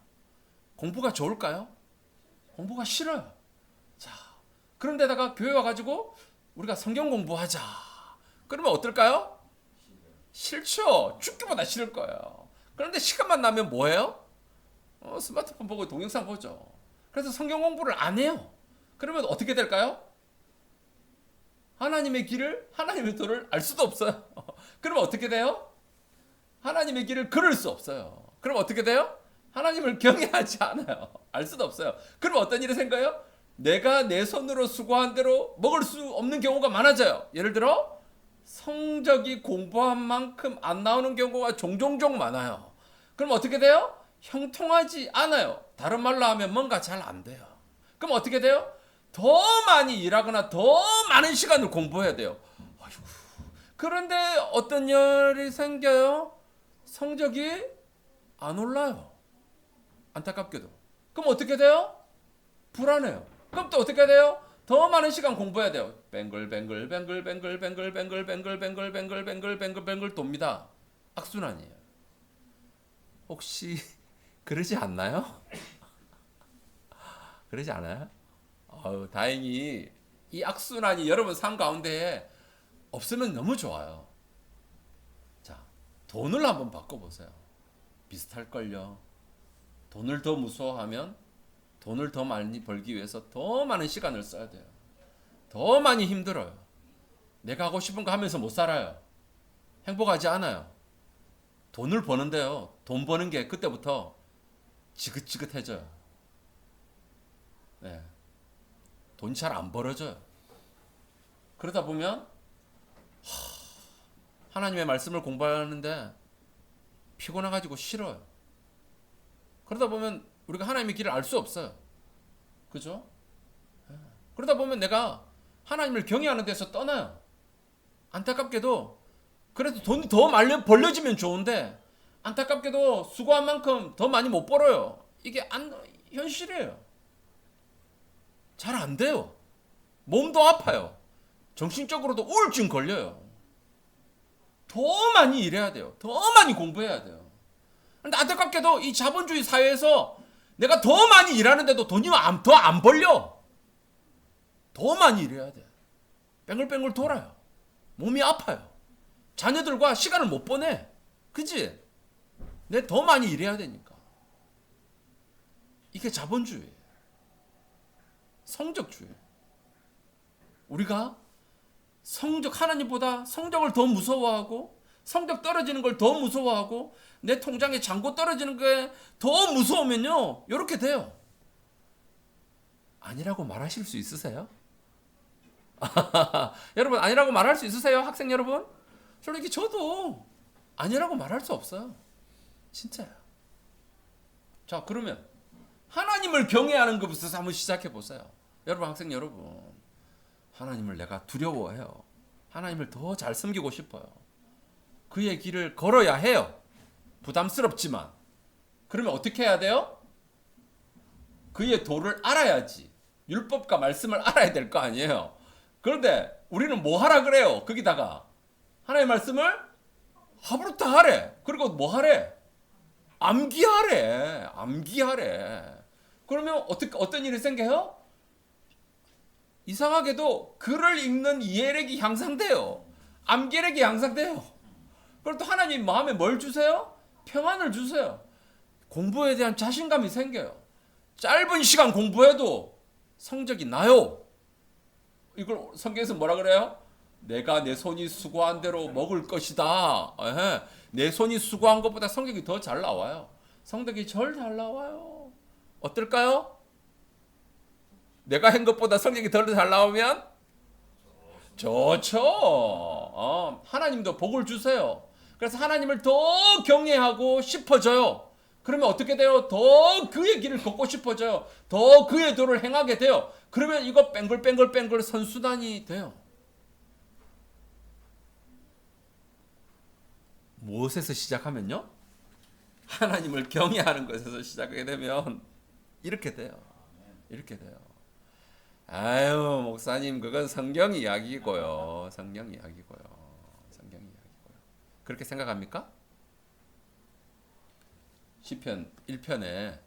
공부가 좋을까요? 공부가 싫어요. 자, 그런데다가 교회 와가지고 우리가 성경 공부하자. 그러면 어떨까요? 싫죠. 죽기보다 싫을 거예요. 그런데 시간만 나면 뭐해요? 스마트폰 보고 동영상 보죠. 그래서 성경 공부를 안 해요. 그러면 어떻게 될까요? 하나님의 길을, 하나님의 도를 알 수도 없어요. 그러면 어떻게 돼요? 하나님의 길을 걸을 수 없어요. 그럼 어떻게 돼요? 하나님을 경외하지 않아요. 알 수도 없어요. 그럼 어떤 일이 생겨요? 내가 내 손으로 수고한 대로 먹을 수 없는 경우가 많아져요. 예를 들어 성적이 공부한 만큼 안 나오는 경우가 종종 많아요. 그럼 어떻게 돼요? 형통하지 않아요. 다른 말로 하면 뭔가 잘 안 돼요. 그럼 어떻게 돼요? 더 많이 일하거나 더 많은 시간을 공부해야 돼요. 아이고. 그런데 어떤 일이 생겨요? 성적이 안 올라요. 안타깝게도. 그럼 어떻게 돼요? 불안해요. 그럼 또 어떻게 돼요? 더 많은 시간 공부해야 돼요. 뱅글 돕니다. 악순환이에요. 혹시 그러지 않나요? 그러지 않아요? 다행히 이 악순환이 여러분 삶 가운데에 없으면 너무 좋아요. 자, 돈을 한번 바꿔보세요. 비슷할걸요. 돈을 더 무서워하면 돈을 더 많이 벌기 위해서 더 많은 시간을 써야 돼요. 더 많이 힘들어요. 내가 하고 싶은 거 하면서 못 살아요. 행복하지 않아요. 돈을 버는데요. 돈 버는 게 그때부터 지긋지긋해져요. 네. 돈이 잘 안 벌어져요. 그러다 보면 하나님의 말씀을 공부하는데 피곤해가지고 싫어요. 그러다 보면 우리가 하나님의 길을 알 수 없어요. 그죠? 그러다 보면 내가 하나님을 경외하는 데서 떠나요. 안타깝게도 그래도 돈이 더 많이 벌려지면 좋은데 안타깝게도 수고한 만큼 더 많이 못 벌어요. 이게 현실이에요. 잘 안 돼요. 몸도 아파요. 정신적으로도 우울증 걸려요. 더 많이 일해야 돼요. 더 많이 공부해야 돼요. 근데 안타깝게도 이 자본주의 사회에서 내가 더 많이 일하는데도 돈이 더 안 벌려. 더 많이 일해야 돼. 뱅글뱅글 돌아요. 몸이 아파요. 자녀들과 시간을 못 보내. 그치? 내 더 많이 일해야 되니까. 이게 자본주의. 성적주의. 우리가 하나님보다 성적을 더 무서워하고 성적 떨어지는 걸 더 무서워하고 내 통장에 잔고 떨어지는 게 더 무서우면요. 이렇게 돼요. 아니라고 말하실 수 있으세요? 여러분 아니라고 말할 수 있으세요? 학생 여러분? 솔직히 저도 아니라고 말할 수 없어요. 진짜요. 자, 그러면 하나님을 경외하는 것부터 한번 시작해 보세요. 여러분 학생 여러분, 하나님을 내가 두려워해요. 하나님을 더 잘 섬기고 싶어요. 그의 길을 걸어야 해요. 부담스럽지만. 그러면 어떻게 해야 돼요? 그의 도를 알아야지. 율법과 말씀을 알아야 될 거 아니에요. 그런데 우리는 뭐 하라 그래요? 거기다가 하나님의 말씀을 하부르트 하래. 그리고 뭐 하래? 암기하래. 그러면 어떤 일이 생겨요? 이상하게도 글을 읽는 이해력이 향상돼요. 암기력이 향상돼요. 그리고 또 하나님 마음에 뭘 주세요? 평안을 주세요. 공부에 대한 자신감이 생겨요. 짧은 시간 공부해도 성적이 나요. 이걸 성경에서 뭐라 그래요? 내가 내 손이 수고한 대로 먹을 것이다. 내 손이 수고한 것보다 성적이 더 잘 나와요. 성적이 절 잘 나와요. 어떨까요? 내가 한 것보다 성적이 덜 잘 나오면 좋죠. 하나님도 복을 주세요. 그래서 하나님을 더 경외하고 싶어져요. 그러면 어떻게 돼요? 더 그의 길을 걷고 싶어져요. 더 그의 도를 행하게 돼요. 그러면 이거 뱅글뱅글 선순환이 돼요. 무엇에서 시작하면요? 하나님을 경외하는 것에서 시작하게 되면 이렇게 돼요. 이렇게 돼요. 아유, 목사님, 그건 성경 이야기고요. 성경 이야기고요. 그렇게 생각합니까? 시편 1편에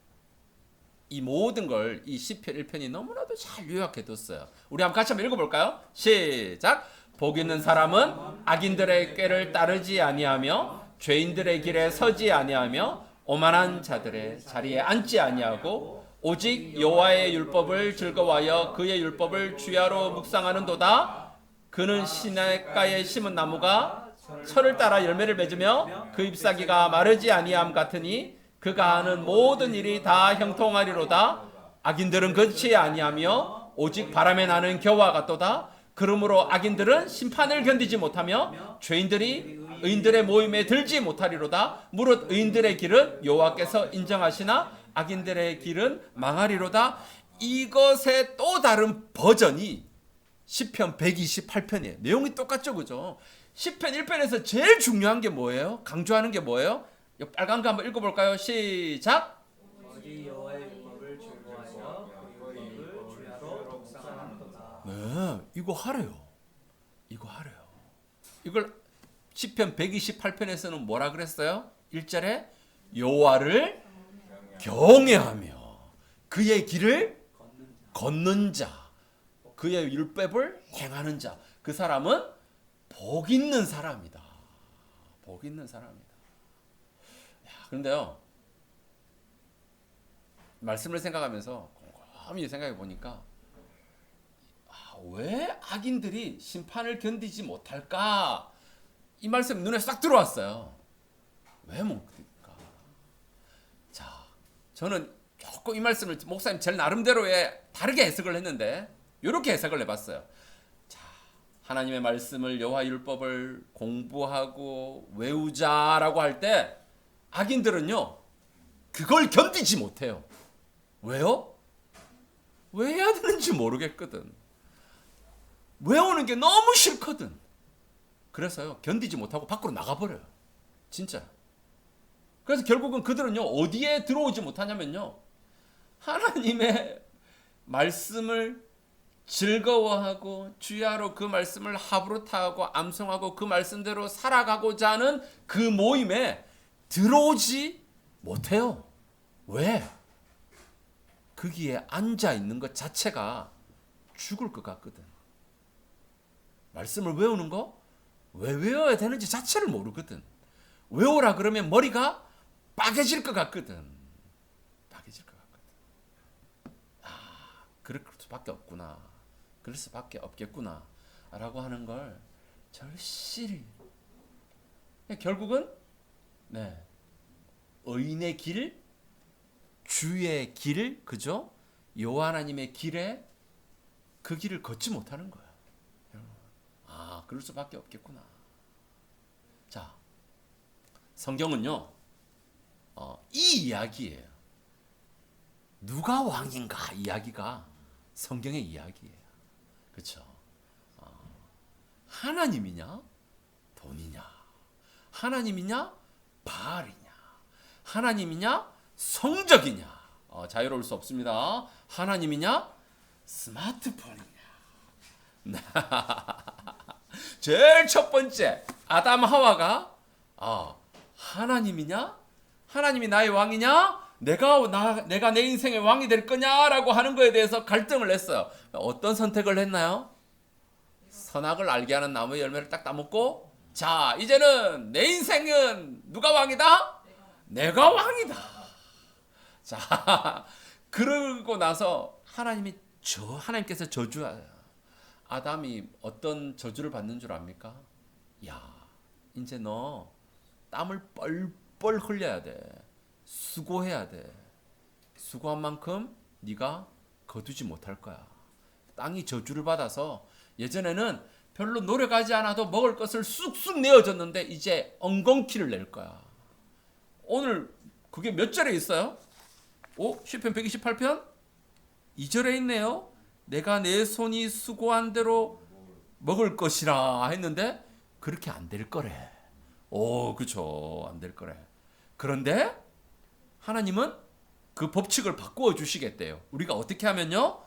이 모든 걸 이 시편 1편이 너무나도 잘 요약해 뒀어요. 우리 한번 같이 한번 읽어볼까요? 시작! 복 있는 사람은 악인들의 꾀를 따르지 아니하며 죄인들의 길에 서지 아니하며 오만한 자들의 자리에 앉지 아니하고 오직 여호와의 율법을 즐거워하여 그의 율법을 주야로 묵상하는도다. 그는 시냇가에 심은 나무가 철을 따라 열매를 맺으며 그 잎사귀가 마르지 아니함 같으니 그가 하는 모든 일이 다 형통하리로다. 악인들은 그치 아니하며 오직 바람에 나는 겨와 같도다. 그러므로 악인들은 심판을 견디지 못하며 죄인들이 의인들의 모임에 들지 못하리로다. 무릇 의인들의 길은 여호와께서 인정하시나 악인들의 길은 망하리로다. 이것의 또 다른 버전이 시편 128편이에요. 내용이 똑같죠, 그죠? 시편 1편에서 제일 중요한 게 뭐예요? 강조하는 게 뭐예요? 이 빨간 거 한번 읽어볼까요? 시작. 오직 여호와의 율법을 즐거워하여 그 율법을 주야로 묵상하는도다. 네, 이거 하래요. 이거 하래요. 이걸 시편 128편에서는 뭐라 그랬어요? 1절에 여호와를 경외하며 그의 길을 걷는 자, 그의 율법을 행하는 자, 그 사람은 복 있는 사람이다. 복 있는 사람이다. 그런데요, 말씀을 생각하면서 곰곰이 생각해 보니까 왜 악인들이 심판을 견디지 못할까? 이 말씀이 눈에 싹 들어왔어요. 왜 못할까? 자, 저는 조금 이 말씀을 목사님 제 나름대로의 다르게 해석을 했는데 이렇게 해석을 해봤어요. 자, 하나님의 말씀을 여호와 율법을 공부하고 외우자라고 할 때 악인들은요 그걸 견디지 못해요. 왜요? 왜 해야 되는지 모르겠거든. 외우는 게 너무 싫거든. 그래서요 견디지 못하고 밖으로 나가버려요. 진짜. 그래서 결국은 그들은요 어디에 들어오지 못하냐면요 하나님의 말씀을 즐거워하고 주야로 그 말씀을 합으로타고 암송하고 그 말씀대로 살아가고자 하는 그 모임에 들어오지 못해요. 왜? 거기에 앉아 있는 것 자체가 죽을 것 같거든. 말씀을 외우는 거 왜 외워야 되는지 자체를 모르거든. 외우라 그러면 머리가 빠개질 것 같거든. 빠개질 것 같거든. 그럴 수밖에 없구나. 그럴 수밖에 없겠구나. 라고 하는 걸 절실히. 결국은 의인의 길, 주의 길, 그죠? 여호와 하나님의 길에 그 길을 걷지 못하는 거야. 그럴 수밖에 없겠구나. 자, 성경은요, 이 이야기예요. 누가 왕인가 이야기가 성경의 이야기예요. 그렇죠? 하나님이냐, 돈이냐, 하나님이냐, 바알이냐, 하나님이냐, 성적이냐, 자유로울 수 없습니다. 하나님이냐, 스마트폰이냐. 제일 첫 번째 아담 하와가 하나님이냐, 하나님이 나의 왕이냐, 내가 내 인생의 왕이 될 거냐라고 하는 거에 대해서 갈등을 했어요. 어떤 선택을 했나요? 선악을 알게 하는 나무의 열매를 딱 따먹고, 자 이제는 내 인생은 누가 왕이다? 내가 왕이다. 자, 그러고 나서 하나님께서 저주하여 아담이 어떤 저주를 받는 줄 압니까? 야, 이제 너 땀을 뻘뻘 흘려야 돼. 수고해야 돼. 수고한 만큼 네가 거두지 못할 거야. 땅이 저주를 받아서 예전에는 별로 노력하지 않아도 먹을 것을 쑥쑥 내어줬는데 이제 엉겅퀴를 낼 거야. 오늘 그게 몇 절에 있어요? 시편 128편 2절에 있네요. 내가 내 손이 수고한 대로 먹을 것이라 했는데 그렇게 안 될 거래. 그쵸, 안 될 거래. 그런데 하나님은 그 법칙을 바꾸어 주시겠대요. 우리가 어떻게 하면요,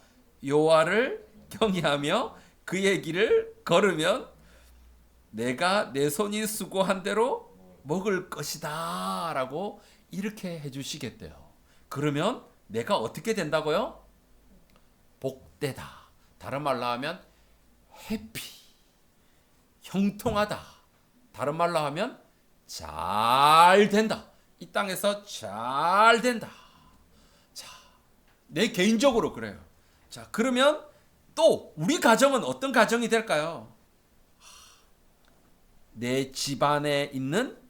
여호와를 경외하며 그의 길을 걸으면 내가 내 손이 수고한 대로 먹을 것이다 라고 이렇게 해주시겠대요. 그러면 내가 어떻게 된다고요? 복되다. 다른 말로 하면 해피, 형통하다. 다른 말로 하면 잘 된다. 이 땅에서 잘 된다. 자, 내 개인적으로 그래요. 자, 그러면 또 우리 가정은 어떤 가정이 될까요? 내 집안에 있는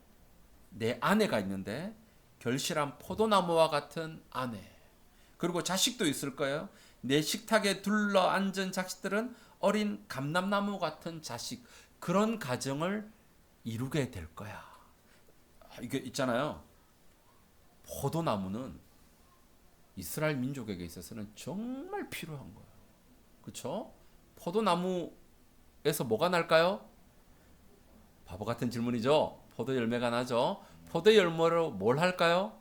내 아내가 있는데 결실한 포도나무와 같은 아내. 그리고 자식도 있을 거예요. 내 식탁에 둘러앉은 자식들은 어린 감람나무 같은 자식. 그런 가정을 이루게 될 거야. 이게 있잖아요. 포도나무는 이스라엘 민족에게 있어서는 정말 필요한 거예요. 그렇죠? 포도나무에서 뭐가 날까요? 바보 같은 질문이죠. 포도 열매가 나죠. 포도 열매로 뭘 할까요?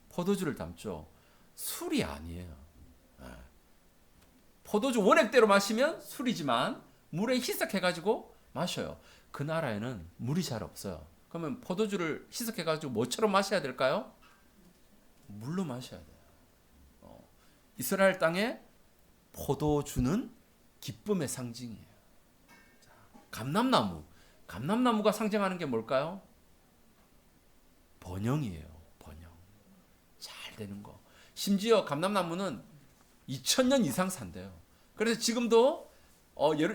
포도주를 담죠. 술이 아니에요. 포도주 원액대로 마시면 술이지만 물에 희석해가지고 마셔요. 그 나라에는 물이 잘 없어요. 그러면 포도주를 희석해가지고 뭐처럼 마셔야 될까요? 물로 마셔야 돼요. 이스라엘 땅에 포도주는 기쁨의 상징이에요. 자, 감람나무가 상징하는 게 뭘까요? 번영이에요. 번영. 잘 되는 거. 심지어 감람나무는 2000년 이상 산대요. 그래서 지금도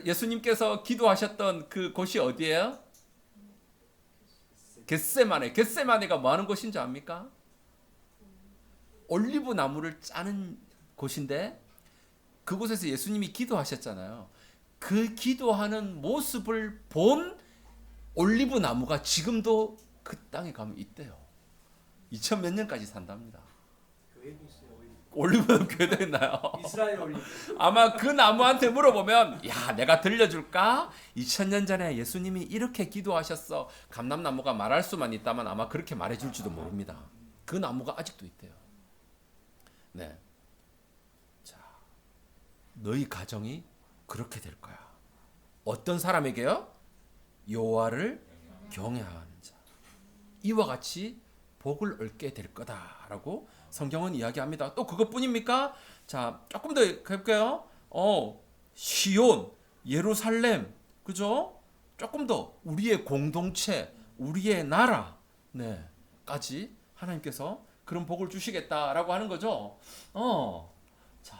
예수님께서 기도하셨던 그 곳이 어디예요? 겟세마네. 겟세마네가 뭐 하는 곳인지 압니까? 올리브 나무를 짜는 곳인데 그곳에서 예수님이 기도하셨잖아요. 그 기도하는 모습을 본 올리브 나무가 지금도 그 땅에 가면 있대요. 2000 몇 년까지 산답니다. 교회도 있어요. 올리브나무 교회도 있나요? 이스라엘 올리브. 아마 그 나무한테 물어보면 야 내가 들려줄까? 2000년 전에 예수님이 이렇게 기도하셨어. 감람나무가 말할 수만 있다면 아마 그렇게 말해줄지도 모릅니다. 그 나무가 아직도 있대요. 네. 자, 너희 가정이 그렇게 될 거야. 어떤 사람에게요? 여호와를 경외하는 자. 이와 같이 복을 얻게 될 거다라고 성경은 이야기합니다. 또 그것뿐입니까? 자, 조금 더 해볼게요. 시온, 예루살렘, 그죠? 조금 더 우리의 공동체, 우리의 나라, 까지 하나님께서 그런 복을 주시겠다라고 하는 거죠. 자,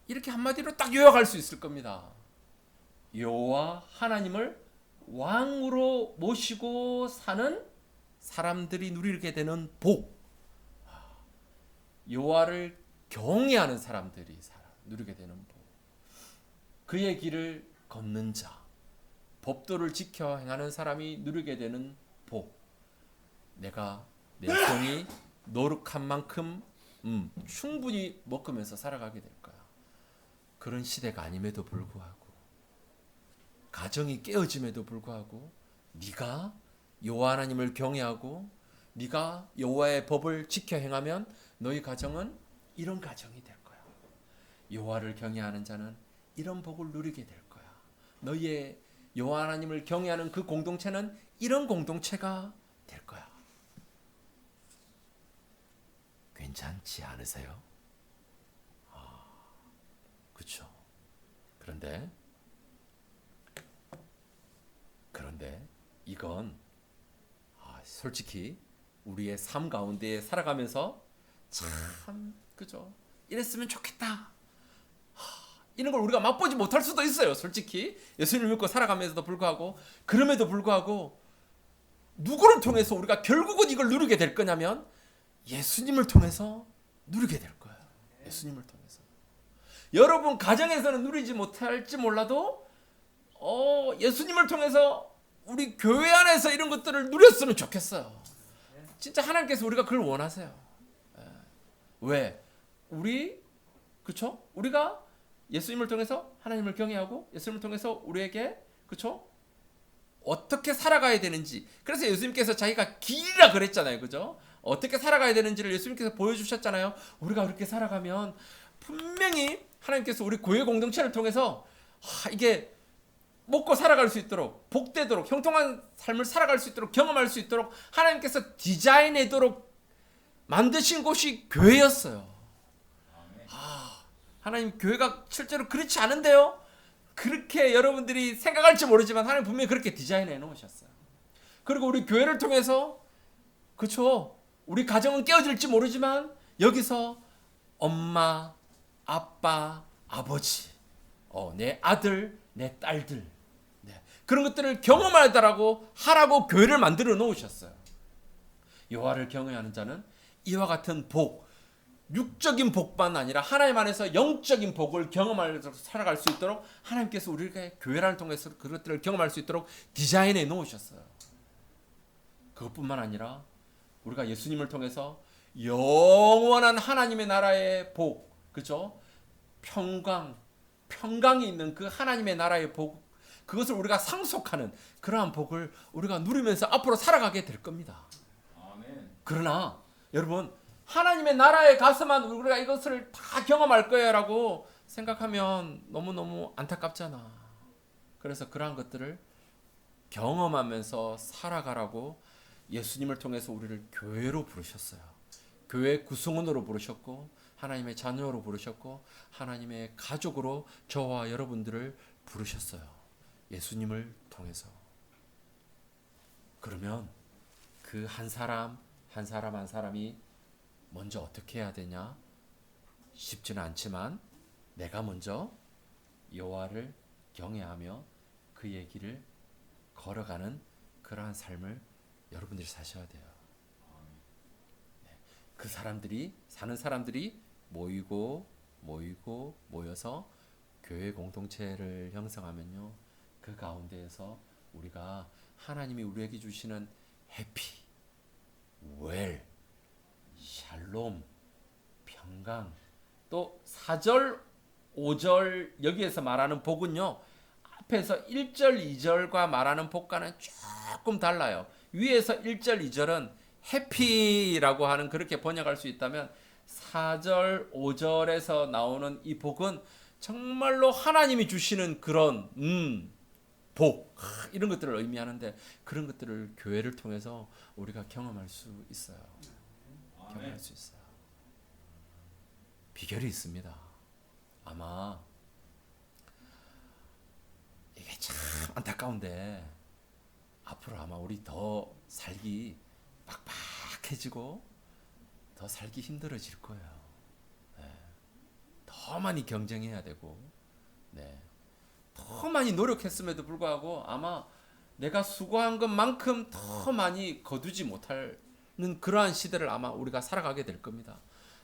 이렇게 한마디로 딱 요약할 수 있을 겁니다. 여호와 하나님을 왕으로 모시고 사는 사람들이 누리게 되는 복. 여호와를 경외하는 사람들이 누리게 되는 복. 그의 길을 걷는 자, 법도를 지켜 행하는 사람이 누리게 되는 복. 내가 내 손이 노력한 만큼 충분히 먹으면서 살아가게 될 거야. 그런 시대가 아님에도 불구하고, 가정이 깨어짐에도 불구하고, 네가 여호와 하나님을 경외하고 네가 여호와의 법을 지켜 행하면 너희 가정은 이런 가정이 될 거야. 여호와를 경외하는 자는 이런 복을 누리게 될 거야. 너희의 여호와 하나님을 경외하는 그 공동체는 이런 공동체가 될 거야. 괜찮지 않으세요? 그렇죠. 그런데 이건 솔직히 우리의 삶 가운데 살아가면서 참 그죠? 이랬으면 좋겠다. 이런 걸 우리가 맛보지 못할 수도 있어요. 솔직히 예수님을 믿고 살아가면서도 불구하고, 그럼에도 불구하고 누구를 통해서 우리가 결국은 이걸 누리게 될 거냐면 예수님을 통해서 누리게 될 거예요. 예수님을 통해서. 여러분 가정에서는 누리지 못할지 몰라도 예수님을 통해서 우리 교회 안에서 이런 것들을 누렸으면 좋겠어요. 진짜 하나님께서 우리가 그걸 원하세요. 왜? 그쵸? 우리가 예수님을 통해서 하나님을 경외하고 예수님을 통해서 우리에게 그쵸? 어떻게 살아가야 되는지. 그래서 예수님께서 자기가 길이라 그랬잖아요. 그죠? 어떻게 살아가야 되는지를 예수님께서 보여주셨잖아요. 우리가 그렇게 살아가면 분명히 하나님께서 우리 교회 공동체를 통해서 이게 먹고 살아갈 수 있도록, 복되도록, 형통한 삶을 살아갈 수 있도록, 경험할 수 있도록 하나님께서 디자인하도록 만드신 곳이 교회였어요. 하나님 교회가 실제로 그렇지 않은데요? 그렇게 여러분들이 생각할지 모르지만 하나님 분명히 그렇게 디자인해 놓으셨어요. 그리고 우리 교회를 통해서 그렇죠? 우리 가정은 깨어질지 모르지만 여기서 엄마, 아빠, 아버지, 내 아들, 내 딸들, 네, 그런 것들을 경험하라고 하라고 교회를 만들어 놓으셨어요. 여호와를 경외하는 자는 이와 같은 복, 육적인 복만 아니라 하나님 안에서 영적인 복을 경험하면서 살아갈 수 있도록 하나님께서 우리에게 교회를 통해서 그것들을 경험할 수 있도록 디자인해 놓으셨어요. 그것뿐만 아니라 우리가 예수님을 통해서 영원한 하나님의 나라의 복, 그죠? 평강이 있는 그 하나님의 나라의 복, 그것을 우리가 상속하는 그러한 복을 우리가 누리면서 앞으로 살아가게 될 겁니다. 그러나 여러분, 하나님의 나라에 가서만 우리가 이것을 다 경험할 거야라고 생각하면 너무너무 안타깝잖아. 그래서 그러한 것들을 경험하면서 살아가라고 예수님을 통해서 우리를 교회로 부르셨어요. 교회 구성원으로 부르셨고 하나님의 자녀로 부르셨고 하나님의 가족으로 저와 여러분들을 부르셨어요. 예수님을 통해서. 그러면 그 한 사람 한 사람이 먼저 어떻게 해야 되냐? 쉽지는 않지만 내가 먼저 여호와를 경외하며 그의 길을 걸어가는 그러한 삶을 여러분들이 사셔야 돼요. 그 사람들이 사는 사람들이 모여서 교회 공동체를 형성하면요, 그 가운데에서 우리가 하나님이 우리에게 주시는 해피, 웰, 샬롬, 평강, 또 4절, 5절 여기에서 말하는 복은요, 앞에서 1절, 2절과 말하는 복과는 조금 달라요. 위에서 1절, 2절은 해피라고 하는 그렇게 번역할 수 있다면 4절, 5절에서 나오는 이 복은 정말로 하나님이 주시는 그런 복, 이런 것들을 의미하는데 그런 것들을 교회를 통해서 우리가 경험할 수 있어요. 경험할 수 있어요. 비결이 있습니다. 아마 이게 참 안타까운데 앞으로 아마 우리 더 살기 빡빡해지고 더 살기 힘들어질 거예요. 네. 더 많이 경쟁해야 되고, 네. 더 많이 노력했음에도 불구하고 아마 내가 수고한 것만큼 더 많이 거두지 못하는 그러한 시대를 아마 우리가 살아가게 될 겁니다.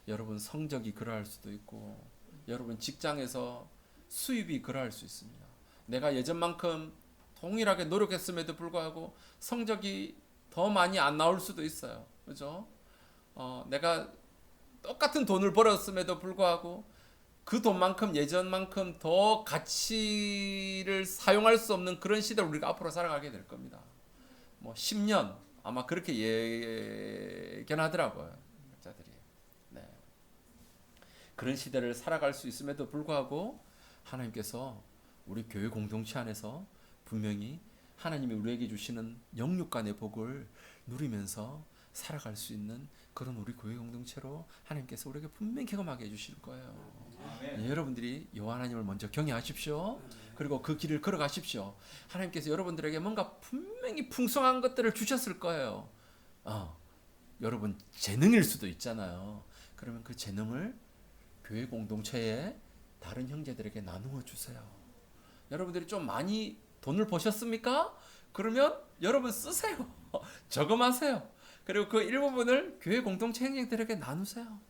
여러분 성적이 그러할 수도 있고, 여러분 직장에서 수입이 그러할 수 있습니다. 내가 예전만큼 동일하게 노력했음에도 불구하고 성적이 더 많이 안 나올 수도 있어요. 그죠? 내가 똑같은 돈을 벌었음에도 불구하고 그 돈만큼 예전만큼 더 가치를 사용할 수 없는 그런 시대를 우리가 앞으로 살아가게 될 겁니다. 10년 아마 그렇게 예견하더라고요, 학자들이. 네. 그런 시대를 살아갈 수 있음에도 불구하고 하나님께서 우리 교회 공동체 안에서 분명히 하나님이 우리에게 주시는 영육간의 복을 누리면서 살아갈 수 있는 그런 우리 교회 공동체로 하나님께서 우리에게 분명히 경험하게 해주실 거예요. 네, 여러분들이 여호와 하나님을 먼저 경외하십시오. 그리고 그 길을 걸어가십시오. 하나님께서 여러분들에게 뭔가 분명히 풍성한 것들을 주셨을 거예요. 여러분 재능일 수도 있잖아요. 그러면 그 재능을 교회 공동체에 다른 형제들에게 나누어 주세요. 여러분들이 좀 많이 돈을 버셨습니까? 그러면 여러분 쓰세요. 저금하세요. 그리고 그 일부분을 교회 공동체 형제들에게 나누세요.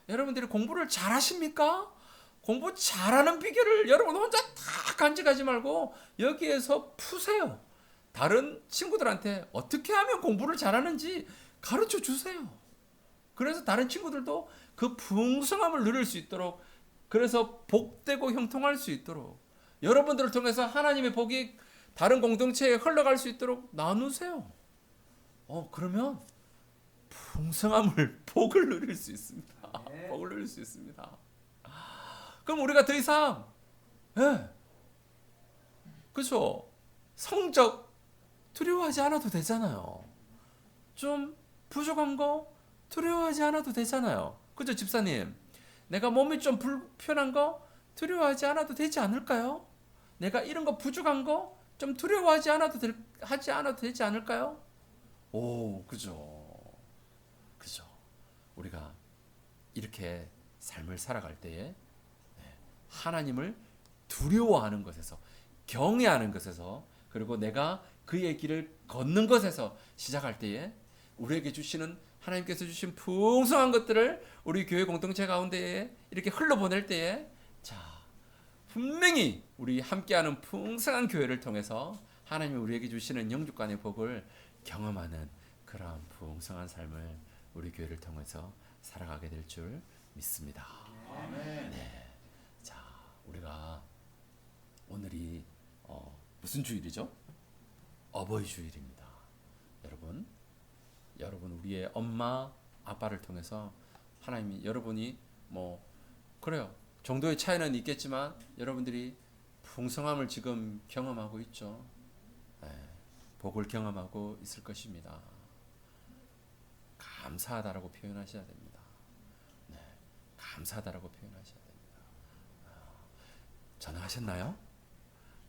여러분들이 공부를 잘하십니까? 공부 잘하는 비결을 여러분 혼자 다 간직하지 말고 여기에서 푸세요. 다른 친구들한테 어떻게 하면 공부를 잘하는지 가르쳐 주세요. 그래서 다른 친구들도 그 풍성함을 누릴 수 있도록, 그래서 복되고 형통할 수 있도록, 여러분들을 통해서 하나님의 복이 다른 공동체에 흘러갈 수 있도록 나누세요. 그러면 풍성함을, 복을 누릴 수 있습니다. 복을 누릴 수 있습니다. 그럼 우리가 더 이상, 그렇죠? 성적 두려워하지 않아도 되잖아요. 좀 부족한 거 두려워하지 않아도 되잖아요. 그죠, 집사님? 내가 몸이 좀 불편한 거 두려워하지 않아도 되지 않을까요? 내가 이런 거 부족한 거 좀 두려워하지 않아도 되지 않을까요? 오, 그죠. 이렇게 삶을 살아갈 때에 하나님을 두려워하는 것에서, 경외하는 것에서, 그리고 내가 그의 길을 걷는 것에서 시작할 때에 우리에게 주시는, 하나님께서 주신 풍성한 것들을 우리 교회 공동체 가운데에 이렇게 흘러보낼 때에, 자, 분명히 우리 함께하는 풍성한 교회를 통해서 하나님이 우리에게 주시는 영주간의 복을 경험하는 그러한 풍성한 삶을 우리 교회를 통해서 살아가게 될 줄 믿습니다. 네. 자, 우리가 오늘이 무슨 주일이죠? 어버이 주일입니다. 여러분 우리의 엄마 아빠를 통해서 하나님이, 여러분이 그래요, 정도의 차이는 있겠지만 여러분들이 풍성함을 지금 경험하고 있죠. 복을 경험하고 있을 것입니다. 감사하다라고 표현하셔야 됩니다. 감사하다라고 표현하셔야 됩니다. 전화하셨나요?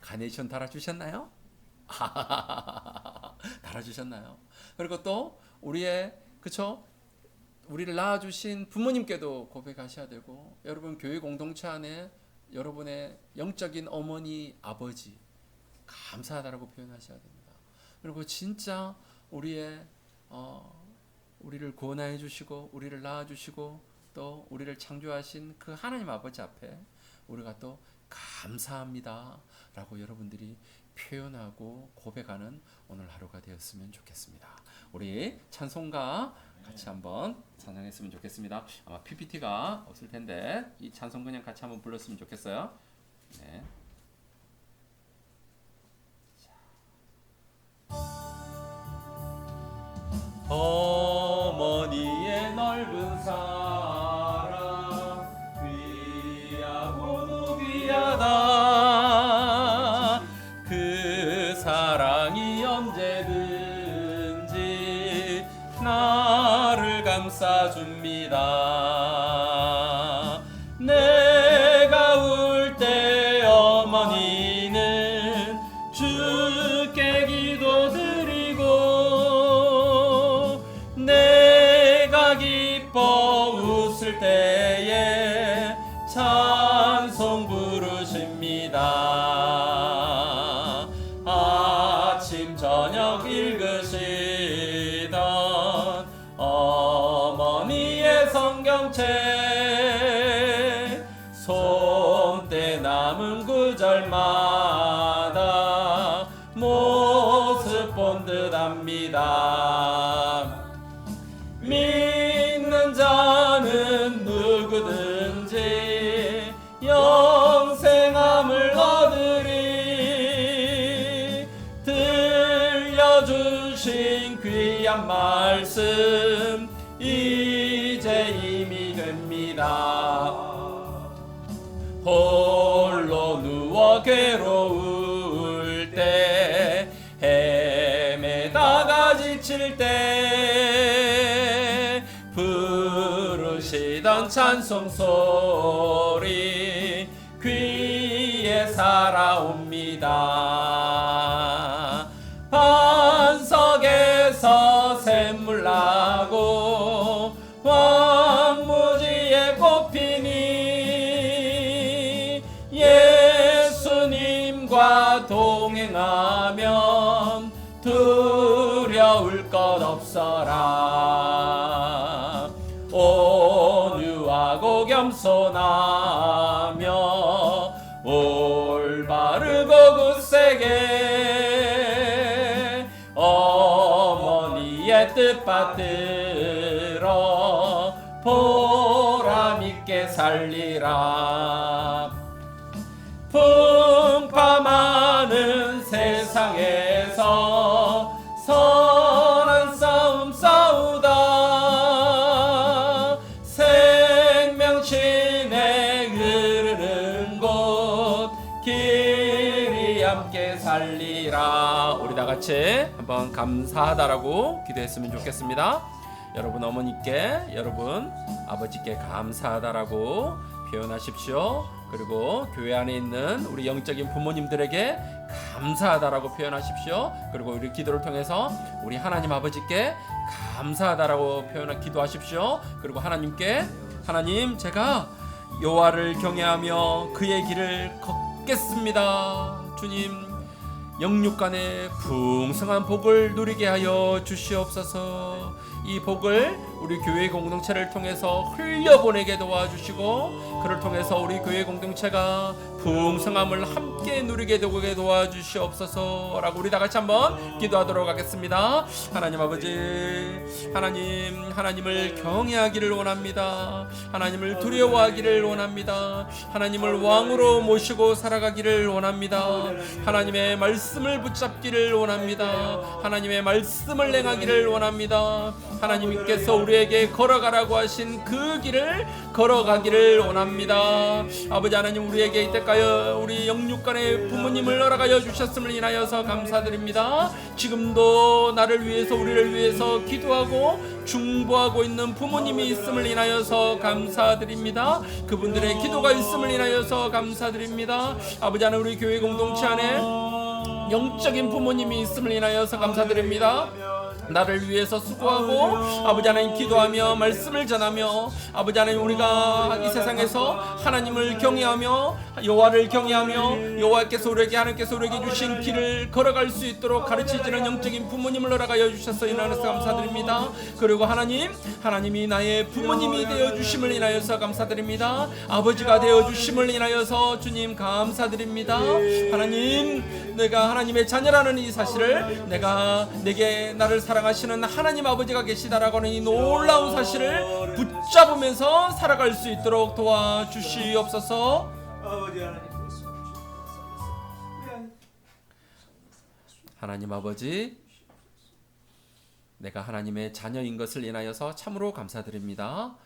카네이션 달아주셨나요? 달아주셨나요? 그리고 또 우리의, 그쵸? 우리를 낳아주신 부모님께도 고백하셔야 되고, 여러분 교회 공동체 안에 여러분의 영적인 어머니, 아버지 감사하다라고 표현하셔야 됩니다. 그리고 진짜 우리의 우리를 구원하여 주시고 우리를 낳아 주시고 또 우리를 창조하신 그 하나님 아버지 앞에 우리가 또 감사합니다 라고 여러분들이 표현하고 고백하는 오늘 하루가 되었으면 좋겠습니다. 우리 찬송가 같이 한번 찬양했으면 좋겠습니다. 아마 PPT가 없을 텐데 이 찬송 그냥 같이 한번 불렀으면 좋겠어요. 네. 어머니의 넓은 사랑 귀하고도 귀하다. 그 사랑이 언제든지 나를 감싸줍니다. 내가 울 때 어머니는 주께 기도드리고 내가 기뻐 웃을 때에 찬송 부르십니다. 아침 저녁 읽으시던 어머니의 성경책 손때 남은 구절마다 모습 본 듯합니다. 믿는 자는 누구든지 영생함을 얻으리. 들려주신 귀한 말씀 이제 이미 됩니다. 홀로 누워 괴로울 때 헤매다가 지칠 때 부르시던 찬송 소리 귀에 살아옵니다. 반석에서 샘물 나고 황무지에 꽃피니 예수님과 동행하면 두려울 것 없어라. 온유하고 겸손하며 올바르고 굳세게 어머니의 뜻 받들어 보람있게 살리라. 풍파많은 세상에서 선한 싸움 싸우다 생명신에 흐르는 곳 길이 함께 살리라. 우리 다 같이 한번 감사하다라고 기도했으면 좋겠습니다. 여러분 어머니께, 여러분 아버지께 감사하다라고 표현하십시오. 그리고 교회 안에 있는 우리 영적인 부모님들에게 감사하다라고 표현하십시오. 그리고 우리 기도를 통해서 우리 하나님 아버지께 감사하다라고 기도하십시오. 그리고 하나님께 하나님, 제가 여호와를 경외하며 그의 길을 걷겠습니다. 주님, 영육간의 풍성한 복을 누리게 하여 주시옵소서. 이 복을 우리 교회 공동체를 통해서 흘려보내게 도와주시고, 그를 통해서 우리 교회 공동체가 풍성함을 함께 누리게 되게 도와주시옵소서 라고 우리 다 같이 한번 기도하도록 하겠습니다. 하나님 아버지, 하나님을 경외하기를 원합니다. 하나님을 두려워하기를 원합니다. 하나님을 왕으로 모시고 살아가기를 원합니다. 하나님의 말씀을 붙잡기를 원합니다. 하나님의 말씀을 행하기를 원합니다. 하나님께서 우리에게 걸어가라고 하신 그 길을 걸어가기를 원합니다. 아버지 하나님, 우리에게 이때까지 우리 영육간의 부모님을 허락하여 주셨음을 인하여서 감사드립니다. 지금도 나를 위해서, 우리를 위해서 기도하고 중보하고 있는 부모님이 있음을 인하여서 감사드립니다. 그분들의 기도가 있음을 인하여서 감사드립니다. 아버지 하나님, 우리 교회 공동체 안에 영적인 부모님이 있음을 인하여서 감사드립니다. 나를 위해서 수고하고 아버지 하나님 기도하며 말씀을 전하며, 아버지 하나님, 우리가 이 세상에서 하나님을 경외하며 여호와를 경외하며 여호와께서 우리에게, 하나님께서 우리에게 주신 길을 걸어갈 수 있도록 가르치시는 영적인 부모님을 허락하여 주셔서 인하여서 감사드립니다. 그리고 하나님이 나의 부모님이 되어 주심을 인하여서 감사드립니다. 아버지가 되어 주심을 인하여서 주님 감사드립니다. 하나님, 내가 하나님의 자녀라는 이 사실을, 내게 나를 사랑하시는 하나님 아버지가 계시다라고 하는 이 놀라운 사실을 붙잡으면서 살아갈 수 있도록 도와주시옵소서. 하나님 아버지, 내가 하나님의 자녀인 것을 인하여서 참으로 감사드립니다.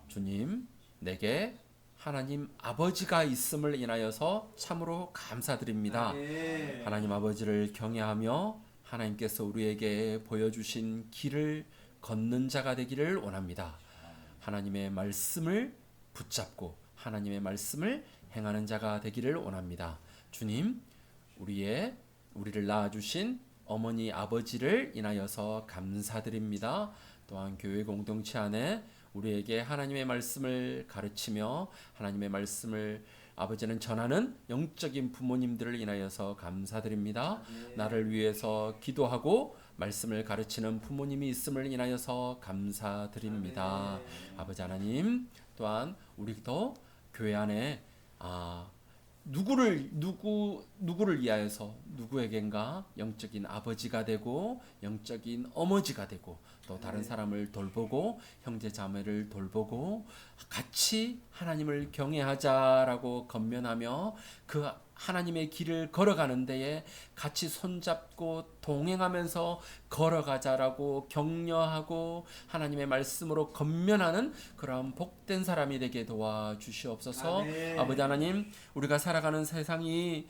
주님, 내게 하나님 아버지가 있음을 인하여서 참으로 감사드립니다. 하나님 아버지를 경외하며 하나님께서 우리에게 보여주신 길을 걷는 자가 되기를 원합니다. 하나님의 말씀을 붙잡고 하나님의 말씀을 행하는 자가 되기를 원합니다. 주님, 우리를 낳아주신 어머니 아버지를 인하여서 감사드립니다. 또한 교회 공동체 안에 우리에게 하나님의 말씀을 가르치며 하나님의 말씀을 아버지는 전하는 영적인 부모님들을 인하여서 감사드립니다. 나를 위해서 기도하고 말씀을 가르치는 부모님이 있음을 인하여서 감사드립니다. 아버지 하나님, 또한 우리도 교회 안에 누구를 위하여서 누구에겐가 영적인 아버지가 되고 영적인 어머니가 되고, 또 다른 사람을 돌보고 형제 자매를 돌보고 같이 하나님을 경외하자라고 권면하며 그 하나님의 길을 걸어가는 데에 같이 손잡고 동행하면서 걸어가자라고 격려하고 하나님의 말씀으로 권면하는 그러한 복된 사람이 되게 도와주시옵소서. 아버지 하나님, 우리가 살아가는 세상이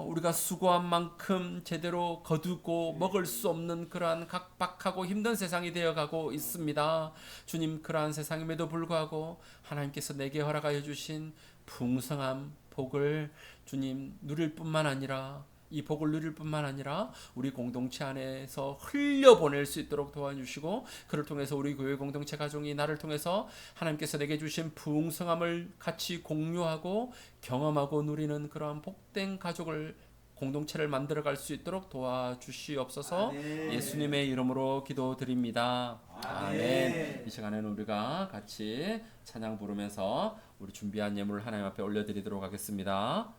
우리가 수고한 만큼 제대로 거두고 먹을 수 없는 그러한 각박하고 힘든 세상이 되어가고 있습니다. 주님, 그러한 세상임에도 불구하고 하나님께서 내게 허락하여 주신 풍성한 복을 주님 누릴 뿐만 아니라, 이 복을 누릴 뿐만 아니라 우리 공동체 안에서 흘려보낼 수 있도록 도와주시고, 그를 통해서 우리 교회 공동체 가족이 나를 통해서 하나님께서 내게 주신 풍성함을 같이 공유하고 경험하고 누리는 그러한 복된 가족을, 공동체를 만들어갈 수 있도록 도와주시옵소서. 예수님의 이름으로 기도드립니다. 아멘. 이 시간에는 우리가 같이 찬양 부르면서 우리 준비한 예물을 하나님 앞에 올려드리도록 하겠습니다.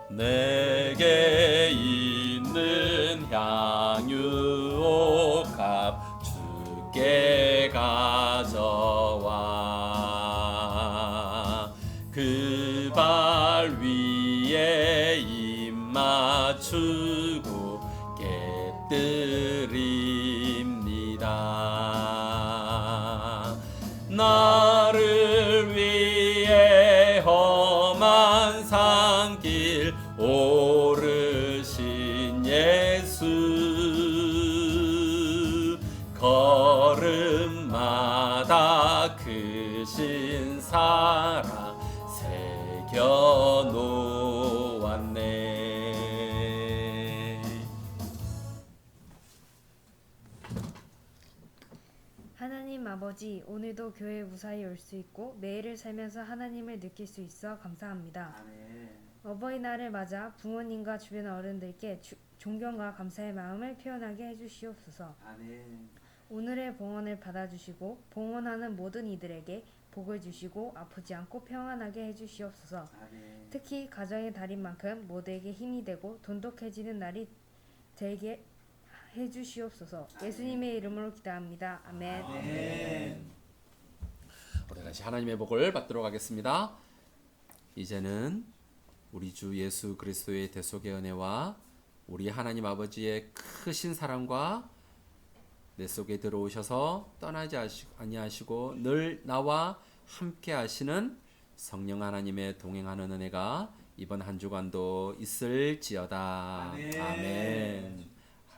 내게 있는 향유옥합 주께 가져와 그 발 위에 입 맞추고 깨뜨립니다. 나를 위해 험한 산길 오르신 예수, 걸음마다 크신 사랑 새겨 지켜놓았네. 하나님 아버지, 오늘도 교회 무사히 올 수 있고 매일을 살면서 하나님을 느낄 수 있어 감사합니다. 아멘. 어버이날을 맞아 부모님과 주변 어른들께 존경과 감사의 마음을 표현하게 해주시옵소서. 아멘. 오늘의 봉헌을 받아주시고 봉헌하는 모든 이들에게 복을 주시고 아프지 않고 평안하게 해주시옵소서. 아멘. 특히 가정의 달인 만큼 모두에게 힘이 되고 돈독해지는 날이 되게 해주시옵소서. 예수님의 이름으로 기도합니다. 아멘. 아멘. 우리 다시 하나님의 복을 받도록 하겠습니다. 이제는 우리 주 예수 그리스도의 대속의 은혜와 우리 하나님 아버지의 크신 사랑과 내 속에 들어오셔서 떠나지 아니하시고 늘 나와 함께 하시는 성령 하나님의 동행하는 은혜가 이번 한 주간도 있을지어다. 아멘. 아멘.